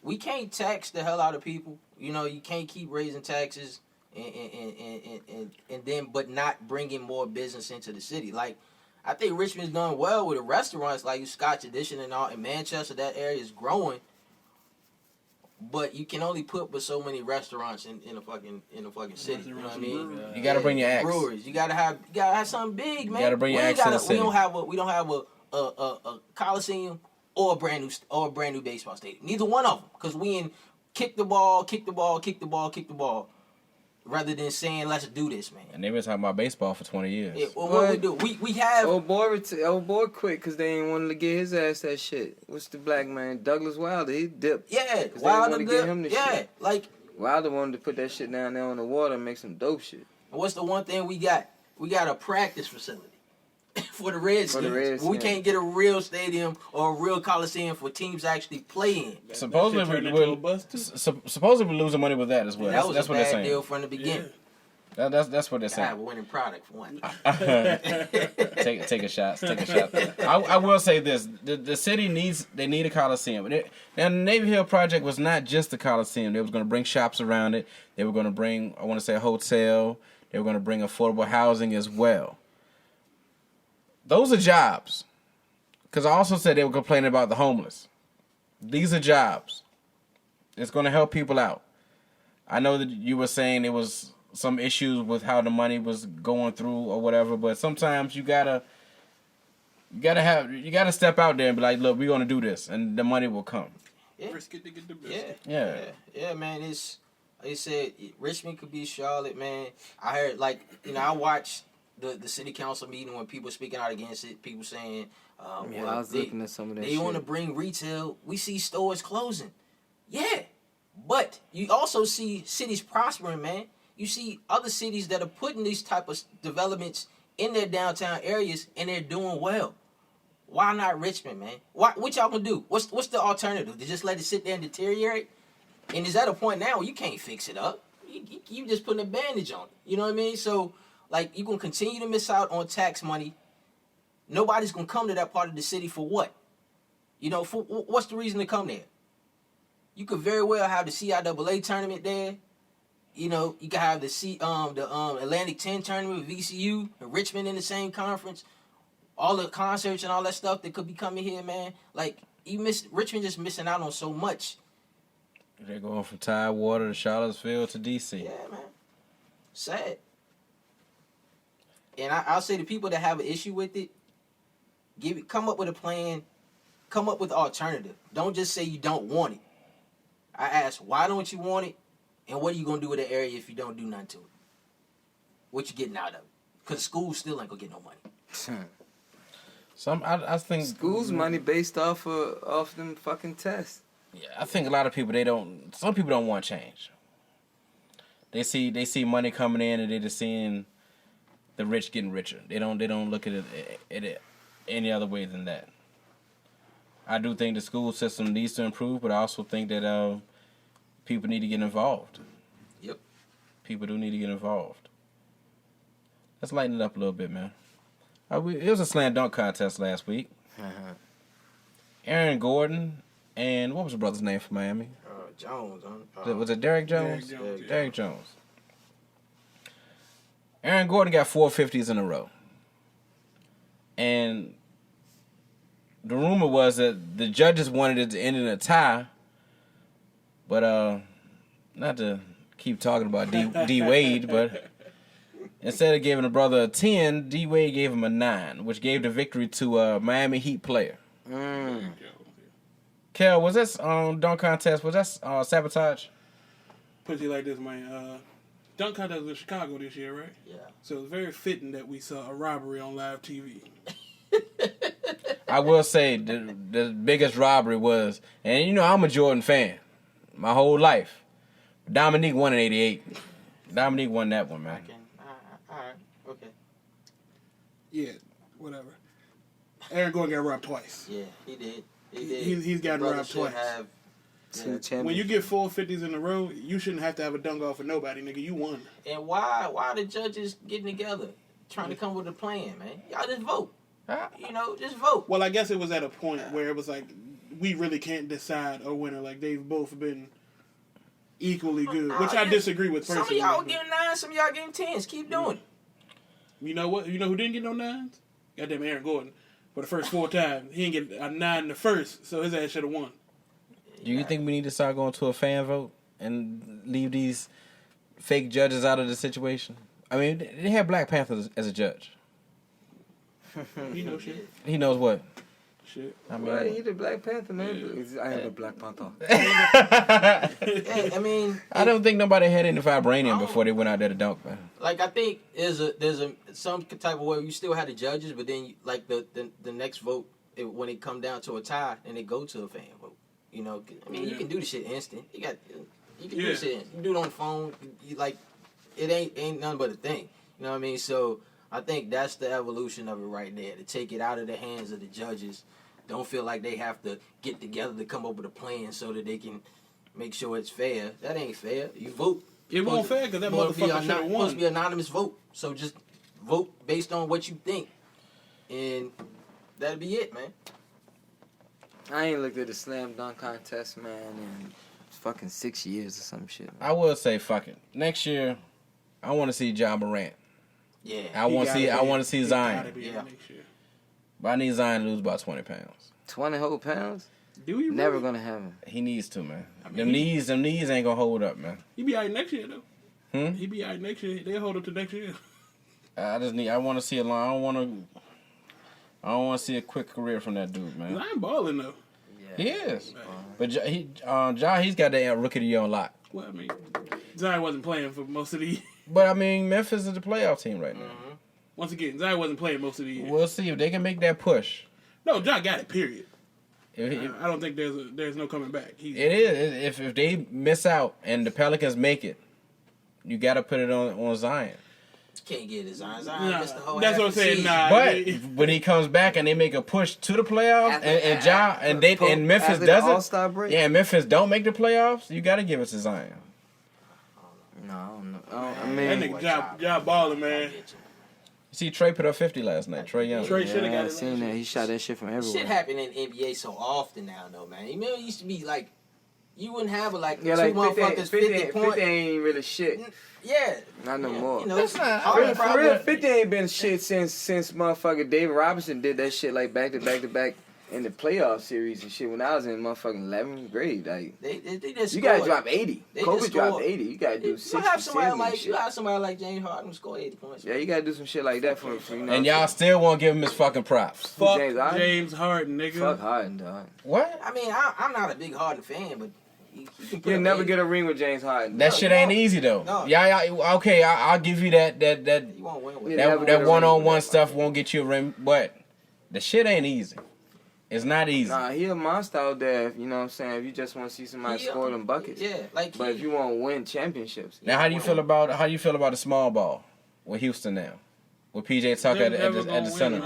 we can't tax the hell out of people. You can't keep raising taxes and then but not bringing more business into the city. Like, I think Richmond's done well with the restaurants like Scotch Edition and all. In Manchester, that area is growing. But you can only put but so many restaurants in a fucking city. You know what I mean? You gotta bring your acts. Breweries. You gotta have something big, man. You gotta bring your acts in the city. We don't have a Coliseum or a brand new baseball stadium. Neither one of them, because we in kick the ball, rather than saying let's do this, man. And they've been talking about baseball for 20 years. Yeah, well, what we do? We have old boy quit because they ain't wanted to get his ass that shit. What's the black man? Douglas Wilder. He dipped. Yeah, Wilder dipped. Shit. Like Wilder wanted to put that shit down there on the water and make some dope shit. What's the one thing we got? We got a practice facility for the Redskins. We can't get a real stadium or a real Coliseum for teams actually playing. Supposedly we're losing money with that as well. That was that's a what they're bad saying. deal from the beginning. Yeah. That's what they're I saying. have a winning product for one. Take a shot. I will say this: the city needs a Coliseum. Now the Navy Hill project was not just the Coliseum. They was going to bring shops around it. They were going to bring, I want to say, a hotel. They were going to bring affordable housing as well. Those are jobs. Because I also said they were complaining about the homeless. These are jobs. It's going to help people out. I know that you were saying there was some issues with how the money was going through or whatever, but sometimes you gotta step out there and be like, look, we're gonna do this, and the money will come. Yeah. Risk it to get the business. Yeah, man. It's like I said, Richmond could be Charlotte, man. I heard I watched the city council meeting when people speaking out against it. People saying, I was looking at some of that. They want to bring retail. We see stores closing. Yeah, but you also see cities prospering, man. You see other cities that are putting these type of developments in their downtown areas, and they're doing well. Why not Richmond, man? What y'all gonna do? What's the alternative? To just let it sit there and deteriorate? And is at a point now where you can't fix it up? You just putting a bandage on it. You know what I mean? So, you're gonna continue to miss out on tax money Nobody's gonna come to that part of the city for what? You know, for what's the reason to come there? You could very well have the CIAA tournament there. You know, you could have the Atlantic 10 tournament with VCU and Richmond in the same conference. All the concerts and all that stuff that could be coming here, man. Like, Richmond just missing out on so much. They're going from Tidewater to Charlottesville to D.C. Yeah, man. Sad. And I'll say the people that have an issue with it, come up with a plan, come up with an alternative. Don't just say you don't want it. I ask, why don't you want it? And what are you going to do with the area if you don't do nothing to it? What you getting out of it? Because school still ain't going to get no money. I think School's money based off them fucking tests. Yeah, I think a lot of people some people don't want change. They see money coming in and they're just seeing the rich getting richer. They don't look at it any other way than that. I do think the school system needs to improve, but I also think that people need to get involved. Yep. People do need to get involved. Let's lighten it up a little bit, man. It was a slam dunk contest last week. Aaron Gordon and what was the brother's name from Miami? Jones. Was it Derek Jones? Derek Jones. Jones. Aaron Gordon got 450s in a row. And the rumor was that the judges wanted it to end in a tie. But not to keep talking about D Wade, but instead of giving the brother a 10, D Wade gave him a 9, which gave the victory to a Miami Heat player. Kel, was this dunk contest, was that sabotage? Put it like this, man. Dunk contest was in Chicago this year, right? Yeah. So it's very fitting that we saw a robbery on live TV. I will say the biggest robbery was, and you know I'm a Jordan fan my whole life. Dominique won in '88. Dominique won that one, man. All right. Okay. Yeah, whatever. Aaron Gordon got robbed twice. Yeah, he did. He's gotten robbed twice. Two champions. When you get 450s in a row, you shouldn't have to have a dunk off for nobody, nigga. You won. And why are the judges getting together, trying to come with a plan, man? Y'all just vote. You know, just vote. Well, I guess it was at a point where it was like, we really can't decide a winner. Like, they've both been equally good, which I disagree with personally. Some of y'all getting 9s, some of y'all getting 10s. Keep doing it. You know what? You know who didn't get no 9s? Goddamn Aaron Gordon. For the first 4 times. He didn't get a 9 in the first, so his ass should have won. Do you think we need to start going to a fan vote and leave these fake judges out of the situation? I mean, they have Black Panther as a judge. He knows shit. He knows what? Shit. I mean, Well, he the Black Panther, man. I am the Black Panther. Hey, I mean, I don't think nobody had any vibranium before they went out there to dunk, man. like I think there's some type of way you still had the judges, but then like the next vote when it come down to a tie, and it go to a fan vote. You know, I mean, you can do the shit instant. You can do the shit instant. You do it on the phone. You like it ain't nothing but a thing. You know what I mean? So I think that's the evolution of it right there. To take it out of the hands of the judges. Don't feel like they have to get together to come up with a plan so that they can make sure it's fair. That ain't fair. You vote. It won't fair because that motherfucker should have won. It's supposed to be an anonymous vote. So just vote based on what you think. And that'll be it, man. I ain't looked at the slam dunk contest, man, in fucking 6 years or some shit. Man. I will say, fuck it. Next year, I want to see Ja Morant. Yeah. I want to see Zion. Yeah. But I need Zion to lose about 20 pounds. 20 whole pounds? Do you Never really? gonna have him. He needs to, man. I mean, them knees ain't gonna hold up, man. He be all right next year, though. Hmm? He be all right next year. They'll hold up to next year. I want to see a long. I don't want to see a quick career from that dude, man. Zion balling, though. Yeah. He is. But he's got that rookie of the year on lock. Well, I mean, Zion wasn't playing for most of the year. But, I mean, Memphis is the playoff team right now. Once again, Zion wasn't playing most of the year. We'll see if they can make that push. No, Ja got it, period. I don't think there's no coming back. It is. If they miss out and the Pelicans make it, you got to put it on Zion. Can't get it, Zion. Zion missed the whole that's half what I'm the saying. season. Nah, But when he comes back and they make a push to the playoffs, and Memphis doesn't, All-Star break? yeah, and Memphis don't make the playoffs, you got to give it to Zion. No, I don't know. I that mean, nigga Ja balling, man. See, Trey put up 50 last night. Trey Young. Trey should have got I it. seen that. He shot that shit from everywhere. Shit happen in the NBA so often now, though, man. You remember it used to be like, you wouldn't have like Yeah, two like motherfuckers 50 points. 50 ain't really shit. Yeah. Not no more. You know, That's not- Harden For real, 50 ain't been shit since motherfucking David Robinson did that shit like back to back in the playoff series and shit when I was in motherfucking 11th grade. Like They just you gotta scored. drop 80. They Kobe just dropped scored. 80. You gotta do You 60, have somebody 70 like shit. you have somebody like James Harden who score 80 points. Yeah, you gotta do some shit like that for you know. And y'all still won't give him his fucking props. Fuck James Harden? Nigga. Fuck Harden, dog. What? I mean, I'm not a big Harden fan, but he can put You'll up never 80. get a ring with James Harden. That No, shit no. ain't easy though. No. Yeah, okay, I'll give you that You won't win with Yeah, that. never get that a ring one-on-one with that stuff won't get you a ring, but the shit ain't easy. It's not easy. Nah, he a monster out there. You know what I'm saying? If you just want to see somebody score them buckets. Yeah, like But if you want to win championships, Now, how do you feel about the small ball with Houston now, with PJ Tucker They're at never the gonna center?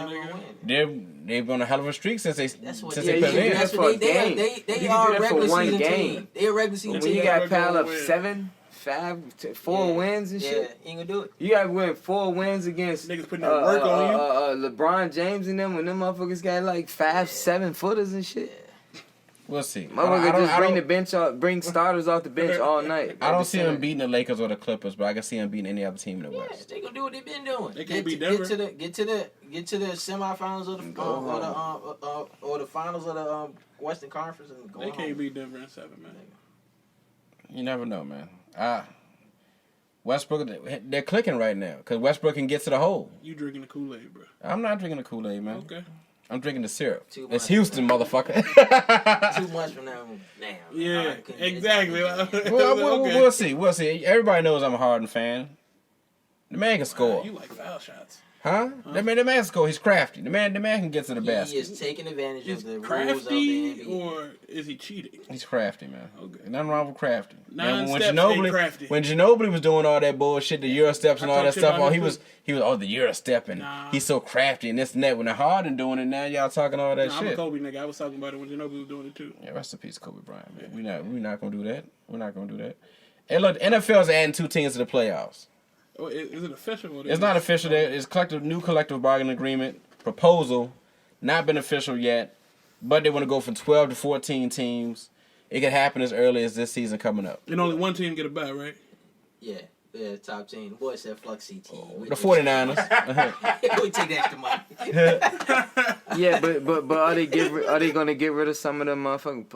win, They've been on a hell of a streak since they That's what since they they you put can it do in. that That's for what a they game. they You can do are a that for regular one season game. team. They're a regular season when team. you Never got pile gonna up win. 4 wins and Yeah, shit. ain't gonna do it. You got to win 4 wins against Niggas putting that work on you. LeBron James and them when them motherfuckers got like 5-7 footers and shit. We'll see. Motherfucker just bring starters off the bench all night. I don't see them beating the Lakers or the Clippers, but I can see them beating any other team in the Yeah, West. they gonna do what they've been doing. They can't beat get Denver. get to the semifinals of the or the finals of the Western Conference and go They home. can't beat Denver in 7, man. You never know, man. Westbrook, they're clicking right now because Westbrook can get to the hole. You drinking the Kool-Aid, bro. I'm not drinking the Kool-Aid, man. Okay. I'm drinking the syrup. Too It's much. Houston, motherfucker. 2 months from now, damn. Yeah, Harden couldn't get it. exactly. We'll see. We'll see. Everybody knows I'm a Harden fan. The man can score. You like foul shots. Huh? The man can score. He's crafty. The man can get to the He basket. is taking advantage Is of the rules of crafty the NBA. or is he cheating? He's crafty, man. Okay. Nothing wrong with crafty. Nine when steps ain't Ginobili, crafty. when Ginobili was doing all that bullshit, the Euro steps and I all that talked shit stuff, about he him was the Euro step and Nah. he's so crafty and this and that. When the Harden doing it now, y'all talking all that Nah, I'm a shit. Kobe nigga. I was talking about it when Ginobili was doing it too. Yeah, rest in peace, Kobe Bryant. Man. We're not gonna do that. We're not gonna do that. Hey, look, the NFL's adding 2 teams to the playoffs. Oh, is it official? Or It's not official. It's new collective bargaining agreement proposal, not been official yet, but they want to go from 12 to 14 teams. It could happen as early as this season coming up. And only one team get a bye, right? Yeah, top team. The boy said fuck CT. The 49ers. We take the extra money. Yeah, but are they gonna get rid of some of them motherfucking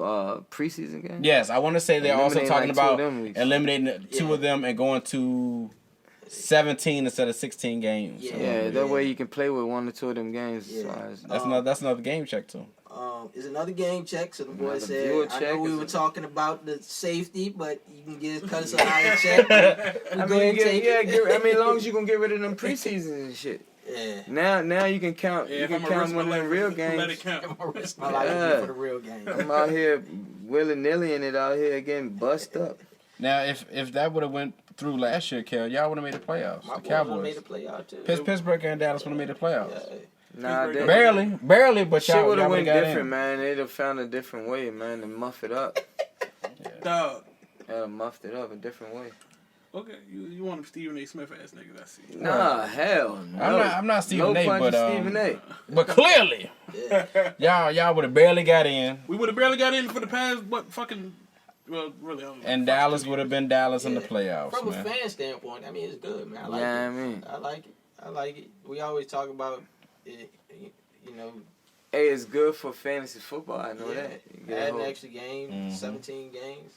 preseason games? Yes, I want to say they're also Eliminate talking like 2 of about them weeks. eliminating 2 of them and going to 17 instead of 16 games. Yeah. Yeah, that way you can play with 1 or 2 of them games. Yeah. So That's another game check too. Is another game check. So the boy Another said, viewer I check know we is were a- talking about the safety, but you can cut us a higher check. We I go mean, ahead and take it. as long as you can get rid of them preseasons and shit. Yeah. Now you can count. Yeah, you if can I'm gonna count risk one my of life, the real let games. it count. I'm gonna risk my life Yeah. for the real game. I'm out here willy nilly in it out here getting bust up. Now, if that would have went through last year, Kel, y'all would have made the playoffs. My The boys Cowboys. made a playoff too. Pittsburgh and Dallas would have made the playoffs. Yeah. Nah, Pittsburgh that Barely, but shit y'all would have went got different, in. man. They'd have found a different way, man, to muff it up. Dog. They'd have muffed it up a different way. Okay, you want them Stephen A. Smith ass niggas, I see. Nah, hell no. I'm not Stephen no A, punch but of Stephen A. but clearly, y'all would have barely got in, We would have barely got in for the past, well, really, I don't know. and Dallas would have been Dallas in the Yeah. playoffs, From a man. fan standpoint, I mean, it's good, man. I like Yeah, it. I mean. I like it. We always talk about it, you know, Hey, it's good for fantasy football. I know yeah, that. You get a adding whole- extra games, Mhm. 17 games.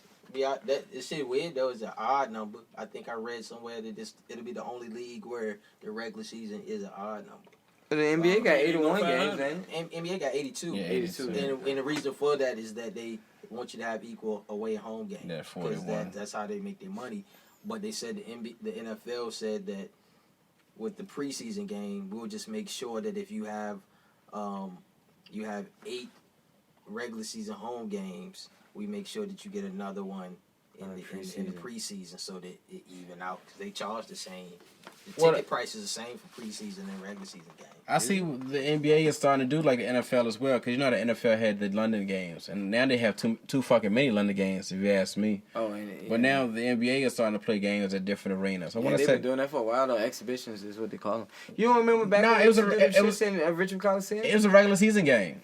This shit weird though. It's an odd number. I think I read somewhere that it'll be the only league where the regular season is an odd number. But the NBA got ain't 81 no games, 500. ain't it? NBA got 82. Yeah, 82. And the reason for that is that they want you to have equal away and home games. Yeah, 41. That's how they make their money. But they said the NFL said that with the preseason game, we'll just make sure that if you have 8 regular season home games, we make sure that you get another one in the preseason so that it even out because they charge the same. The What- ticket price is the same for preseason and regular season games. I see the NBA is starting to do like the NFL as well, because you know the NFL had the London games, and now they have too fucking many London games, if you ask me. Oh, and yeah. But now the NBA is starting to play games at different arenas. I want to they've say been doing that for a while though. Exhibitions is what they call them. You don't remember back No, when it was it was a in Richmond Coliseum? it was a regular season game.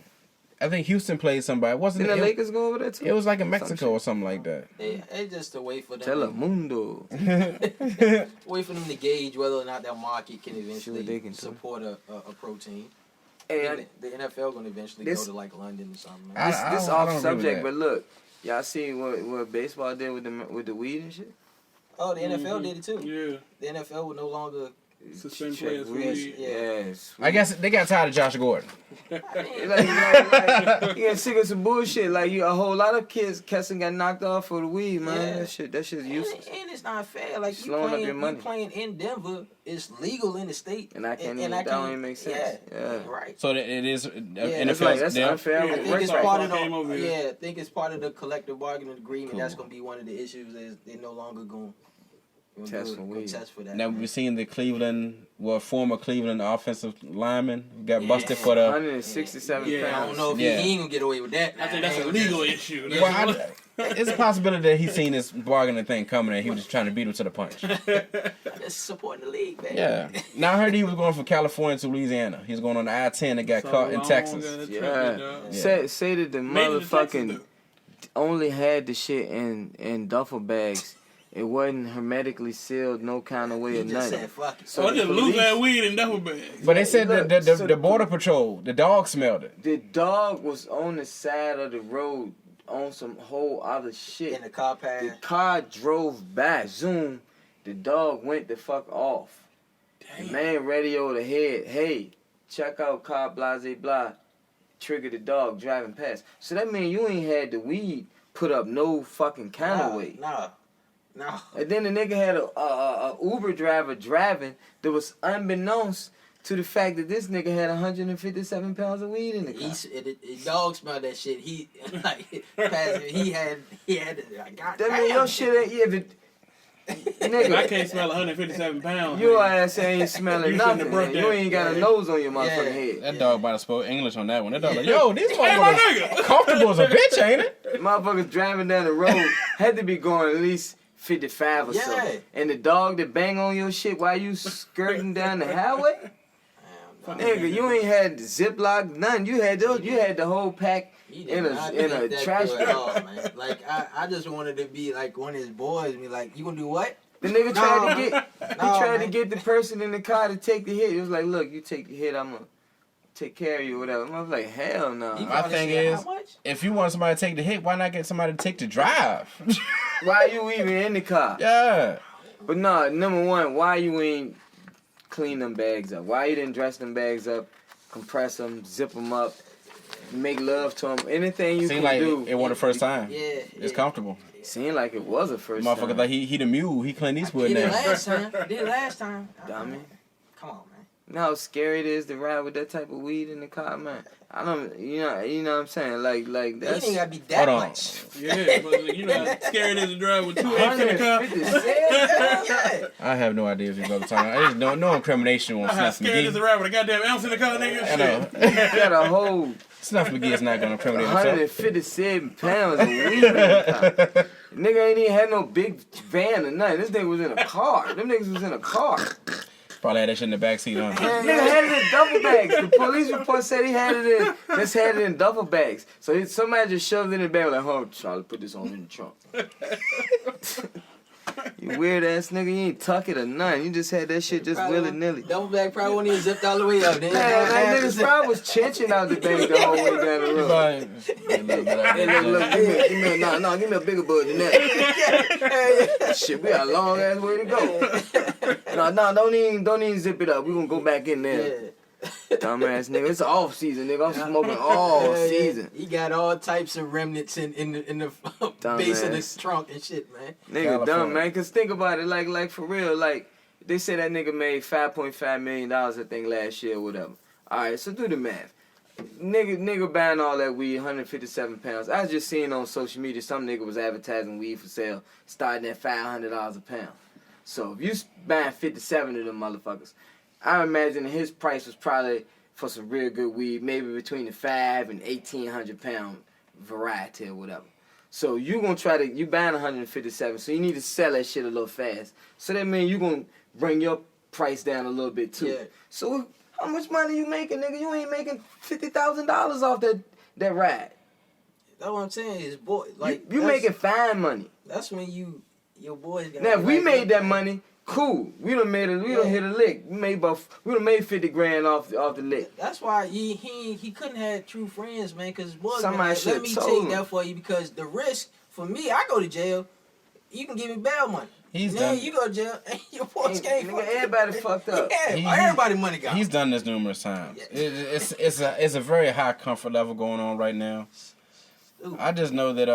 I think Houston played somebody. Wasn't Didn't it? the Lakers go over there too? It was like in Mexico or something like that. It's just a way for them. Telemundo. Way for them to gauge whether or not that market can eventually they can do. support a pro team. Hey, The NFL gonna eventually this- go to like London or something. this I off don't agree with subject, that. but look, y'all see what baseball did with the weed and shit? Oh, the NFL did it too. Yeah. The NFL would no longer. Suspend Check players for weed. weed. Yes. I guess they got tired of Josh Gordon. Like, you get sick of some bullshit. Like a whole lot of kids got knocked off for the weed, man. Yeah. That shit's useless. And it's not fair. Like Slowing up your money. you playing in Denver, it's legal in the state. And I can't even. That don't even make sense. Yeah. Right. So that it is It's like that's unfair. Yeah, I think it's Right. part of Came over the here. I think it's part of the collective bargaining agreement. Cool. That's gonna be one of the issues. Is they're no longer going Test for weed. test for that. Now man. we've seen the former Cleveland offensive lineman got busted for the. 167 Yeah, I don't pounds. know if Yeah. he ain't gonna get away with that. I think that's a legal issue. That's Well, what- it's a possibility that he's seen this bargaining thing coming and he was just trying to beat him to the punch. Just supporting the league, man. Yeah. Now I heard he was going from California to Louisiana. He's going on the I-10 that got So caught in long, Texas. gotta trip it, dog. Say that the Made it to Texas, motherfucking though. only had the shit in duffel bags. It wasn't hermetically sealed, no kind of way He or just nothing. said fuck it. So I the just police- lose that weed in duffel bags. But they said Look, that so the border patrol, the dog smelled it. The dog was on the side of the road on some whole other shit. In the car The pad. car drove by, zoom. The dog went the fuck off. The man radioed ahead, hey, check out car blase blah. Triggered the dog driving past. So that means you ain't had the weed put up no fucking kind of way. No. And then the nigga had a Uber driver driving that was unbeknownst to the fact that this nigga had 157 pounds of weed in the car. The dog smelled that shit. He like he had like, God That mean damn. your shit ain't even. I Nigga, can't smell 157 pounds. your man. ass ain't smelling You shouldn't have nothing. brought Man. You that. ain't got a Yeah. nose on your motherfucking head. That dog might have spoke English on that one. That dog like, yo, these Hey, my motherfuckers nigga. comfortable as a bitch, ain't it? Motherfuckers driving down the road had to be going at least 55 or so. Yeah. And the dog that bang on your shit while you skirting down the highway? Damn, Nigga, you ain't had Ziploc, none. You had those. You had the whole pack He in did a not in think a that trash through at can. all, man. Like I just wanted to be like one of his boys and be like, you gonna do what? The nigga tried to get he No, tried to man. get the person in the car to take the hit. It was like, look, you take the hit, I'm gonna take care of you or whatever. I was like, hell no. He My probably thing said, is- how much? If you want somebody to take the hit, why not get somebody to take the drive? Why you even in the car? Yeah. But no, number one, why you ain't clean them bags up? Why you didn't dress them bags up, compress them, zip them up, make love to them? Anything you Seemed can like do. it wasn't the first time. Yeah, It's comfortable. Seemed like it was a first Motherfucker time. like he the mule. He Clint Eastwood He did now. last time. Did last time. Dummy. Come on, man. You know how scary it is to ride with that type of weed in the car, man. I don't, you know what I'm saying? Like He that's. ain't gotta be that Hold on. much. Yeah, but you know how scary it is to drive with 2 apes in the car. 157? Yeah. I have no idea what you're talking about. I just no incrimination on How Snuff scared it is to McGee. ride with a goddamn ounce in the car, nigga? I know. Shit. Got a whole Snuff McGee is not going to incriminate himself. 157 pounds of weed in the car. Nigga ain't even had no big van or nothing. This nigga was in a car. Them niggas was in a car. Probably had that shit in the backseat on. Nigga had it in duffel bags. The police report said he had it in. Just had it in duffel bags. So somebody just shoved it in the bag like, "Oh, Charlie, put this on in the trunk." You weird ass nigga, you ain't tuck it or nothing. You just had that shit just willy nilly. Double back probably wasn't even zipped all the way up. Man, that nigga's probably was chinching out the bag the whole way down the road. Hey, look, give me a bigger bud than that. Shit, we got a long ass way to go. No, don't even zip it up. We gonna go back in there. Dumbass nigga, it's off season, nigga. I'm smoking all season. He got all types of remnants in the base of his trunk and shit, man. Nigga California. dumb, man. Cause think about it, like for real, like they say that nigga made $5.5 million, I think, last year or whatever. All right, so do the math. Nigga buying all that weed, 157 pounds. I was just seeing on social media some nigga was advertising weed for sale, starting at $500 a pound. So if you buying 57 of them motherfuckers, I imagine his price was probably for some real good weed, maybe between the 5 and 1,800 pound variety or whatever. So you gonna you buying 157, so you need to sell that shit a little fast. So that means you gonna bring your price down a little bit too. Yeah. So how much money you making, nigga? You ain't making $50,000 off that ride. That's what I'm saying. Is boy, like you making fine money. That's when your boys. Now if we made that money, cool. We done hit a lick. We done made 50 grand off the lick. That's why he couldn't have true friends, man. Cause boys, Somebody man, should let me have told take him. that for you because the risk for me, I go to jail. You can give me bail money. He's now done. you go to jail and your boys can't. Nigga, everybody fucked up. Yeah, everybody money gone. He's done this numerous times. It's a very high comfort level going on right now. Ooh. I just know that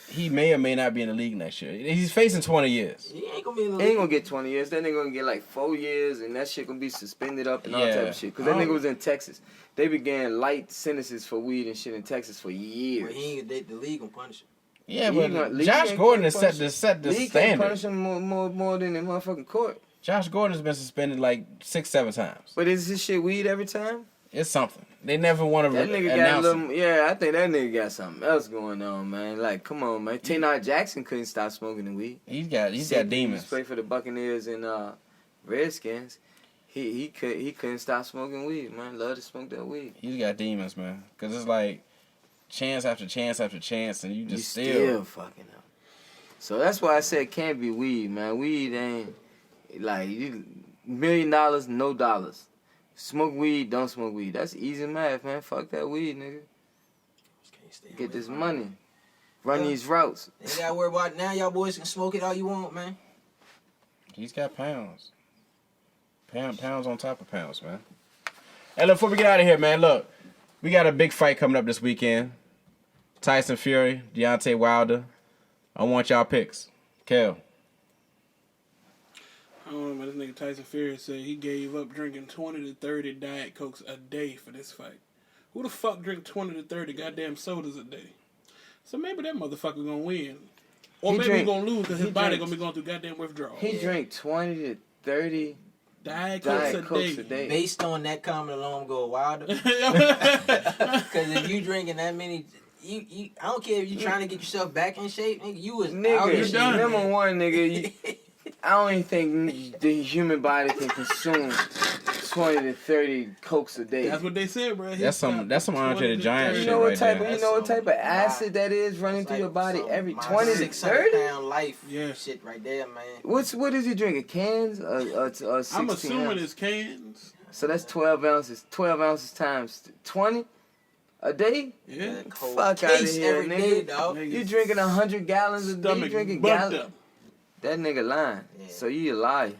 he may or may not be in the league next year. He's facing 20 years. He ain't gonna be in the He league. ain't gonna get 20 years. That nigga gonna get like 4 years, and that shit gonna be suspended up and all Yeah. type of shit. Cause that nigga was in Texas. They began light sentences for weed and shit in Texas for years. But he ain't the league gonna punish him. Yeah, League but ain't- Josh league Gordon ain't has punish- set the League can't punish standard. him more than the motherfucking court. Josh Gordon has been suspended like 6-7 times. But is this shit weed every time? It's something. They never want to That nigga got a announce little. it. Yeah, I think that nigga got something else going on, man. Like, come on, man. T.N.R. Jackson couldn't stop smoking the weed. He's got He demons. played for the Buccaneers and Redskins. He couldn't stop smoking weed, man. Love to smoke that weed. He's got demons, man. Because it's like chance after chance after chance, and you You just still fucking up. So that's why I said it can't be weed, man. Weed ain't like $1 million, no dollars. Smoke weed, don't smoke weed. That's easy math, man. Fuck that weed, nigga. Just can't stay Get away this from money. Run Yeah. these routes. it. Ain't gotta worry about it. Now. Y'all boys can smoke it all you want, man. He's got pounds. Pounds on top of pounds, man. Hey, look, before we get out of here, man, look. We got a big fight coming up this weekend. Tyson Fury, Deontay Wilder. I want y'all picks. Kel. I don't know, man. This nigga Tyson Fury said he gave up drinking 20 to 30 Diet Cokes a day for this fight. Who the fuck drink 20 to 30 goddamn sodas a day? So maybe that motherfucker gonna win. Or maybe he gonna lose because his body gonna be going through goddamn withdrawal. He drank 20 to 30 Diet Diet Cokes Cokes a a day. day. Based on that comment alone, go Wilder. Because if you drinking that many, I don't care if you trying to get yourself back in shape, nigga. You was out of Nigga, shape. done. number one, nigga, I don't even think the human body can consume 20 to 30 Cokes a day. That's what they said, bro. That's some Andre the Giant You shit know what right type there. of acid that is running through your body every 20 to 30? 600-pound life Yeah. shit right there, man. What is he drinking? Cans or 16 I'm assuming ounces? it's cans. So that's 12 ounces. 12 ounces times 20 a day? Yeah. Cold Fuck outta case here, every nigga. day, dog. You drinking 100 gallons a day? You Stomach drinking bucked gallons? up. That nigga lying. Yeah. So you a liar.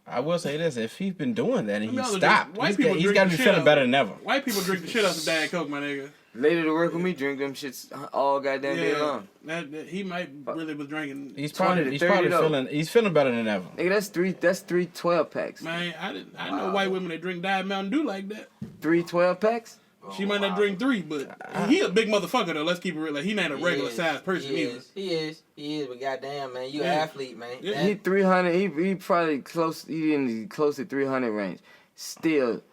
I will say this: if he's been doing that and I he mean, stopped, white he's people got drink to the be shit feeling out- better than ever. White people drink the shit out of Diet Coke, my nigga. Later to work with me, drink them shits all goddamn day long. That he might really was drinking. He's 20 probably to 30 though. feeling better than ever. Nigga, that's three 12 packs. Man, I know white women that drink Diet Mountain Dew like that. 3 12 packs? She might not drink 3, but he a big motherfucker though. Let's keep it real. Like he not a regular sized person either. He is. But goddamn, man, you an Yeah. athlete, man. Yeah. He 300. He probably close. He in the close to 300 range. Still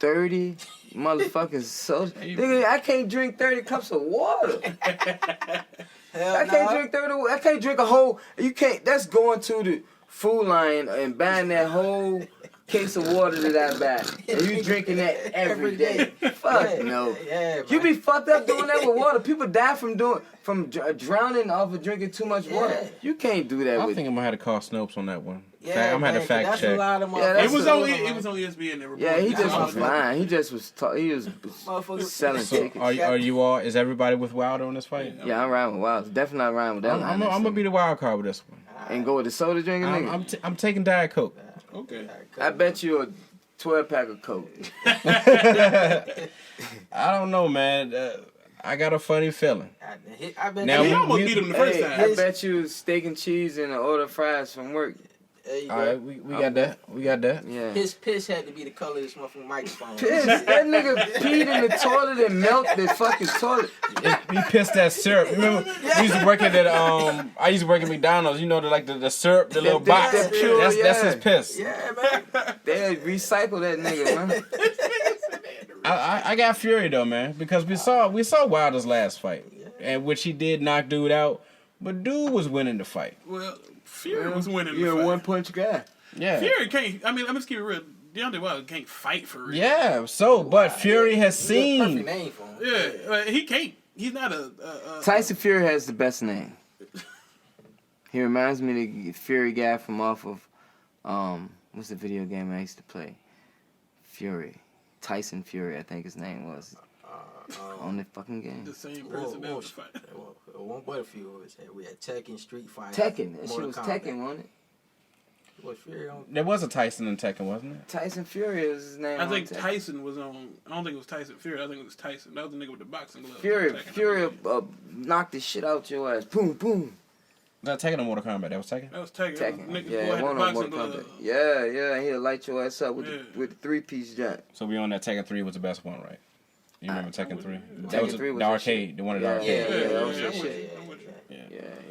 30 motherfuckers soda. Nigga, I can't drink 30 cups of water. Hell I nah. can't drink 30. I can't drink a whole. You can't. That's going to the Food Lion and buying that whole case of water that I buy, and you drinking that every day. Fuck no. Yeah, You man. be fucked up doing that with water. People die from drowning off of drinking too much water. Yeah. You can't do that I with. think I'm gonna have to call Snopes on that one. Yeah, I'm gonna have man, to fact that's check. A lot of Yeah, that's It was a- only ESPN that reported. Yeah, he That's just all was I know. lying. He just was. He was Motherfucker. selling So tickets. are you all? Is everybody with Wilder on this fight? Yeah, I'm riding with Wild. Definitely not riding with that. I'm gonna be the wild card with this one. and go with the soda drinking nigga. I'm taking Diet Coke. Okay. I bet you a 12 pack of Coke. I don't know, man. I got a funny feeling. I bet Now He we- almost beat him the first Hey, time. I bet you steak and cheese and an order of fries from work. There you All go. right, we got that. We got that. Yeah. His piss had to be the color of this motherfucking microphone. Piss. That nigga peed in the toilet and melted the fucking toilet. He pissed that syrup. Remember, we used to work at that. I used to work at McDonald's. You know, the syrup, the little box. that pure, That's his piss. Yeah, man. They recycle that nigga, man. I got Fury though, man, because we saw Wilder's last fight, and which he did knock dude out, but dude was winning the fight. Well, Fury was winning the You're fight. a one-punch guy. Yeah. Fury can't. I mean, let me just keep it real. Deontay Wilder can't fight for real. Yeah. So, but Fury has Perfect seen. name for him. Yeah, he can't. He's not a Tyson Fury has the best name. He reminds me of the Fury guy from off of, what's the video game I used to play? Fury. Tyson Fury, I think his name was. On the fucking game. the same person that was fighting. One but a few of us. We had Tekken, Street Fighter. Tekken. That shit Mortal was Kombat. Tekken, wasn't it? Was Fury on? There was a Tyson in Tekken, wasn't it? Tyson Fury was his name. I on think Tekken. Tyson was on. I don't think it was Tyson Fury. I think it was Tyson. That was the nigga with the boxing gloves. Fury knocked the shit out your ass. Boom, boom. Was that Tekken or Mortal Kombat? That was Tekken. That was Tekken. Tekken. Nigga Yeah, boy had one the on boxing Mortal Kombat. gloves. Yeah, he'll light your ass up with Yeah. the three-piece joint. So we on that Tekken 3 was the best one, right? You remember Tekken 3? Tekken That was 3 was the the arcade, shit. the one at the Yeah, arcade. that was yeah, the I'm shit. with you, I'm with you.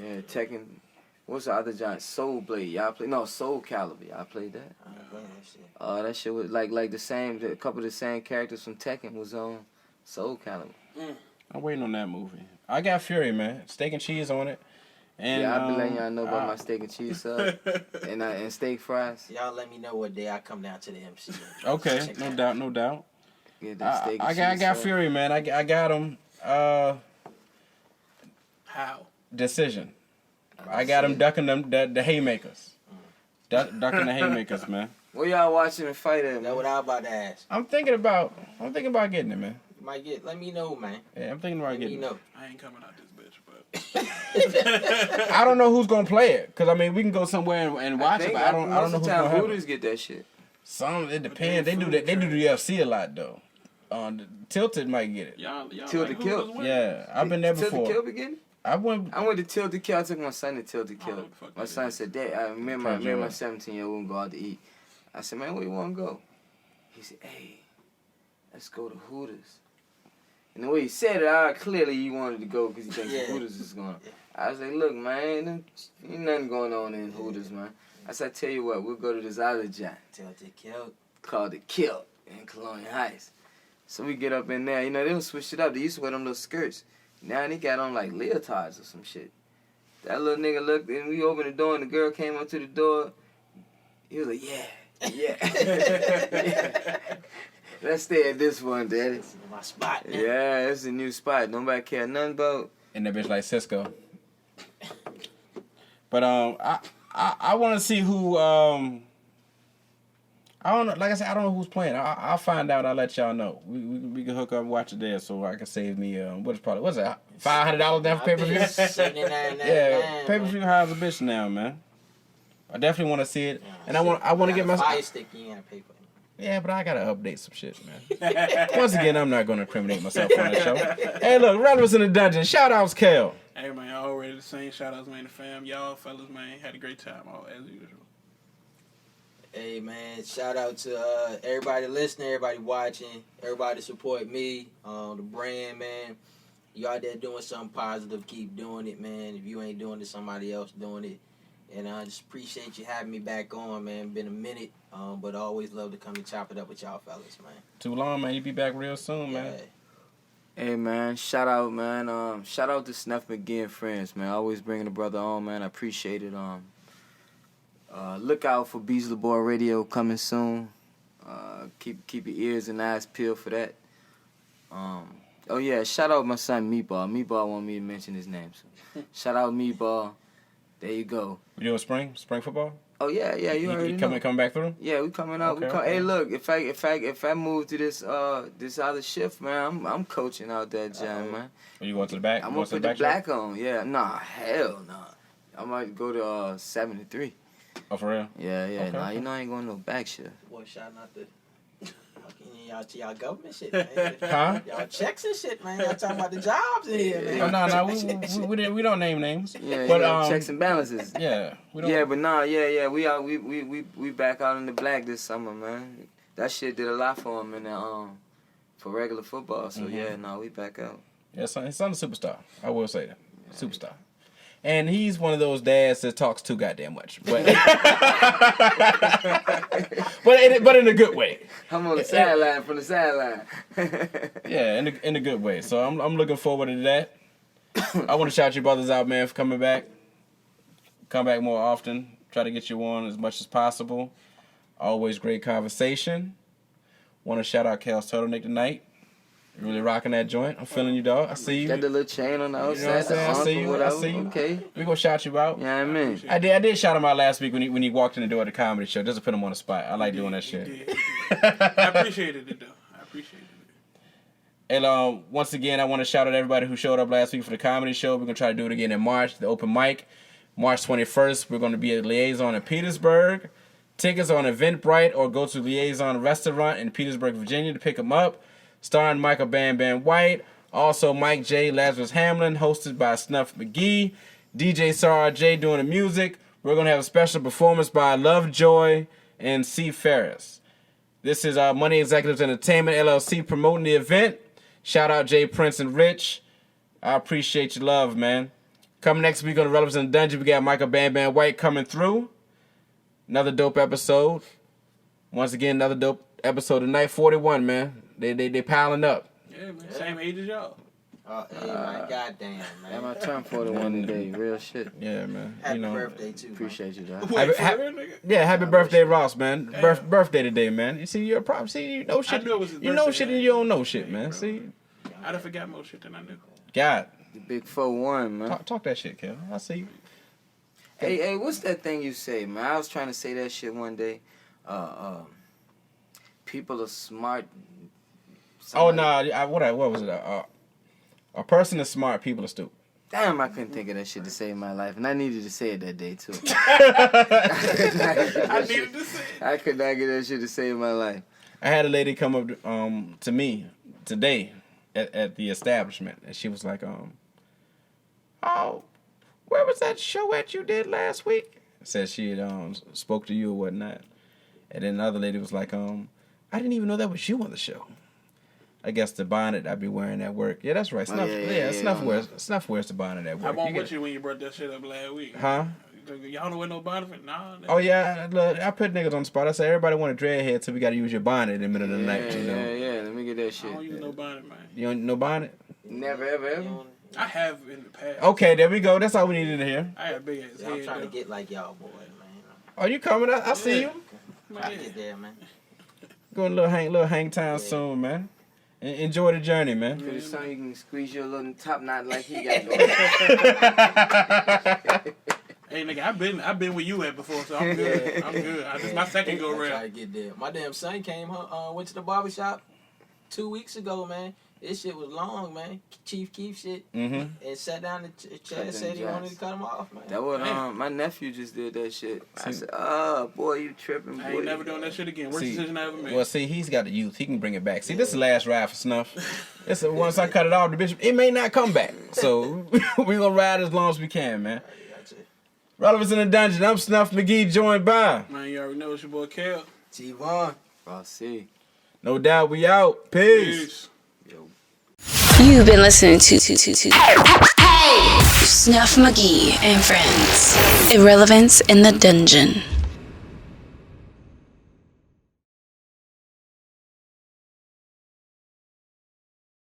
Yeah, Tekken. What's the other giant? Soul Blade. Y'all play? No, Soul Calibur. Y'all played that? I don't play that shit. That shit was like the same. A couple of the same characters from Tekken was on Soul Calibur. I'm waiting on that movie. I got Fury, man. Steak and cheese on it. And, Yeah, I'll be letting y'all know about my steak and cheese sub and steak fries. Y'all let me know what day I come down to the MC. Okay, Check no that doubt, no doubt. Get that steak and I cheese got sub. Fury, man. I got him. How? Decision. I got him ducking them the haymakers. Ducking the haymakers, man. Where y'all watching the fight at, That's man? what I was about to ask. I'm thinking about getting it, man. You might get. Let me know, man. Yeah, I'm thinking about Let me getting it. know. I ain't coming out this bitch, but I don't know who's gonna play it, cause I mean we can go somewhere and watch it, but I don't know Most of who's the gonna time, have it. Hooters get that shit. Some it depends. They do that. They do the UFC a lot though. Tilted might get it. y'all Till like the who kill. was winning? Yeah, I've been there Till before. the kill begin? I went. I went to Till the Kill. I took my son to Till the Oh, Kill. what the fuck My that son is? said, Dad, me and my 17-year-old go out to eat. I said, man, where you want to go? He said, hey, let's go to Hooters. And the way he said it, clearly he wanted to go because he thinks Yeah. Hooters is going. I was like, look, man, ain't nothing going on in Hooters, man. I said, I tell you what, we'll go to this other joint Till they killed. called The Kill in Colonial Heights. So we get up in there. You know, they don't switch it up. They used to wear them little skirts. Now they got on like leotards or some shit. That little nigga looked, and we opened the door, and the girl came up to the door. He was like, yeah. Yeah. Let's stay at this one, Daddy. This is my spot. Now. Yeah, it's a new spot. Nobody care nothing about. And that bitch like Cisco. But I want to see who I don't know. Like I said, I don't know who's playing. I'll find out. I'll let y'all know. We can hook up and watch it there, so I can save me. What's it? $500 down for pay per view. $79.99. Yeah, pay per view high as a bitch now, man. I definitely want to see it, and I want to get my fire stick. You ain't gotta pay for it. Yeah, but I gotta update some shit, man. Once again, I'm not gonna incriminate myself on the show. Hey, look, Relevance in the Dungeon. Shout outs, Kel. Hey man, y'all already the same. Shout outs, man, to fam. Y'all fellas, man, had a great time, all as usual. Hey man, shout out to everybody listening, everybody watching, everybody support me, the brand, man. You out there doing something positive, keep doing it, man. If you ain't doing it, somebody else doing it. And I just appreciate you having me back on, man. Been a minute, but I always love to come and chop it up with y'all fellas, man. Too long, man. You be back real soon, man. Yeah. Hey, man, shout out, man. Shout out to Snuff Magee and friends, man. Always bringing the brother on, man. I appreciate it. Look out for Beasley Boy Radio coming soon. Keep your ears and eyes peeled for that. Oh yeah, shout out my son Meatball. Meatball want me to mention his name. So shout out Meatball. There you go. We doing spring football? Oh yeah, you already know. Coming back through? Yeah, we coming out. Okay. Hey, look, if I move to this other shift, man, I'm coaching out that gym, man. Are you going to the back? I'm You gonna going to put the back black on. Yeah, nah, hell nah. I might go to 73. Oh, for real? Yeah. Okay, Nah, okay. you know I ain't going no back shift. Boy, shout out to Y'all government shit, man. Huh? Y'all checks and shit, man. Y'all talking about the jobs in here, man. No, we don't name names. Yeah, but checks and balances. Yeah, we don't. Yeah, but we back out in the black this summer, man. That shit did a lot for him in the for regular football. So we back out. Yeah, his son's a superstar. I will say that, superstar. And he's one of those dads that talks too goddamn much, but but in a good way. I'm on the sideline from the sideline. Yeah, in a good way. So I'm looking forward to that. I want to shout you brothers out, man, for coming back. Come back more often. Try to get you on as much as possible. Always great conversation. Want to shout out Kel's Turtleneck tonight. You're really rocking that joint. I'm feeling you, dog. I see you. Got the little chain on the outside. You know what I'm saying? I see you. Whatever. I see you. Okay. We gonna shout you out. Yeah, I mean. I did shout him out last week when he walked in the door of the comedy show just to put him on the spot. I like doing that shit. I appreciated it, though. I appreciated it. And once again, I want to shout out everybody who showed up last week for the comedy show. We're gonna try to do it again in March, the open mic. March 21st, we're gonna be at Liaison in Petersburg. Tickets are on Eventbrite or go to Liaison Restaurant in Petersburg, Virginia to pick them up. Starring Michael Bam Bam White. Also Mike J. Lazarus Hamlin, hosted by Snuff Magee. DJ Sarah J. doing the music. We're going to have a special performance by Lovejoy and C. Ferris. This is Money Executives Entertainment, LLC, promoting the event. Shout out Jay Prince and Rich. I appreciate your love, man. Coming next week on Irrelevance in the Dungeon, we got Michael Bam Bam White coming through. Another dope episode. Once again, another dope episode tonight. 41, man. They piling up. Yeah, man. Same age as y'all. Hey, man. Goddamn, man. Yeah, my turn 41 today. Real shit. Yeah, man. Happy birthday, too. Appreciate you, dog. Wait, for real, nigga? Yeah, happy birthday, Ross, man. Birthday today, man. You see, you're a problem. See, you know shit. I knew it was his You know birthday, shit and man. you don't know shit, man. See? I'd have forgot more shit than I knew. God. The big 4-1, man. Talk that shit, Kel. I see you. Hey, what's that thing you say, man? I was trying to say that shit one day. People are smart. Oh, no. What was it? A person is smart, people are stupid. Damn, I couldn't think of that shit to save my life. And I needed to say it that day, too. I needed to say it. I could not get that shit to save my life. I had a lady come up to me today at the establishment, and she was like, oh, where was that show at you did last week? Said she had spoke to you or whatnot. And then the other lady was like, I didn't even know that was you on the show. I guess the bonnet I'd be wearing at work. Yeah, that's right. Snuff, Snuff wears the bonnet at work. I won't with you when you brought that shit up last week. Huh? Y'all don't wear no bonnet? Nah. Oh, yeah. Look, I put niggas on the spot. I said, everybody want a dreadhead, so we got to use your bonnet in the middle of the night, you know? Yeah. Let me get that I shit. don't use no bonnet, man. You don't no bonnet? Never, ever. I have in the past. Okay, there we go. That's all we needed to hear. I had big ass head. I'm trying to though. get like y'all, boy, man. Oh, you coming? I see you. Trying to get there, man. Going little hang time soon, man. Enjoy the journey, man. Pretty soon you can squeeze your little top knot like he got going. Hey, nigga, I've been where you at before, so I'm good. This is my second go I'm trying round. to get there. My damn son went to the barbershop 2 weeks ago, man. This shit was long, man. Chief Keef shit. Mm-hmm. And sat down the chair and said he wanted to cut him off, man. That was my nephew just did that shit. I said, boy, you tripping, boy. I ain't never doing that shit again. Worst decision I ever made. Well, see, he's got the youth. He can bring it back. See, this is the last ride for Snuff. Once I cut it off, the bitch, it may not come back. So we gonna ride as long as we can, man. Relevance in the Dungeon. I'm Snuff Magee, joined by. Man, you already know it's your boy Kel. T. Vaughan Rossy. No doubt, we out. Peace. You've been listening to Snuff Magee and Friends. Irrelevance in the Dungeon.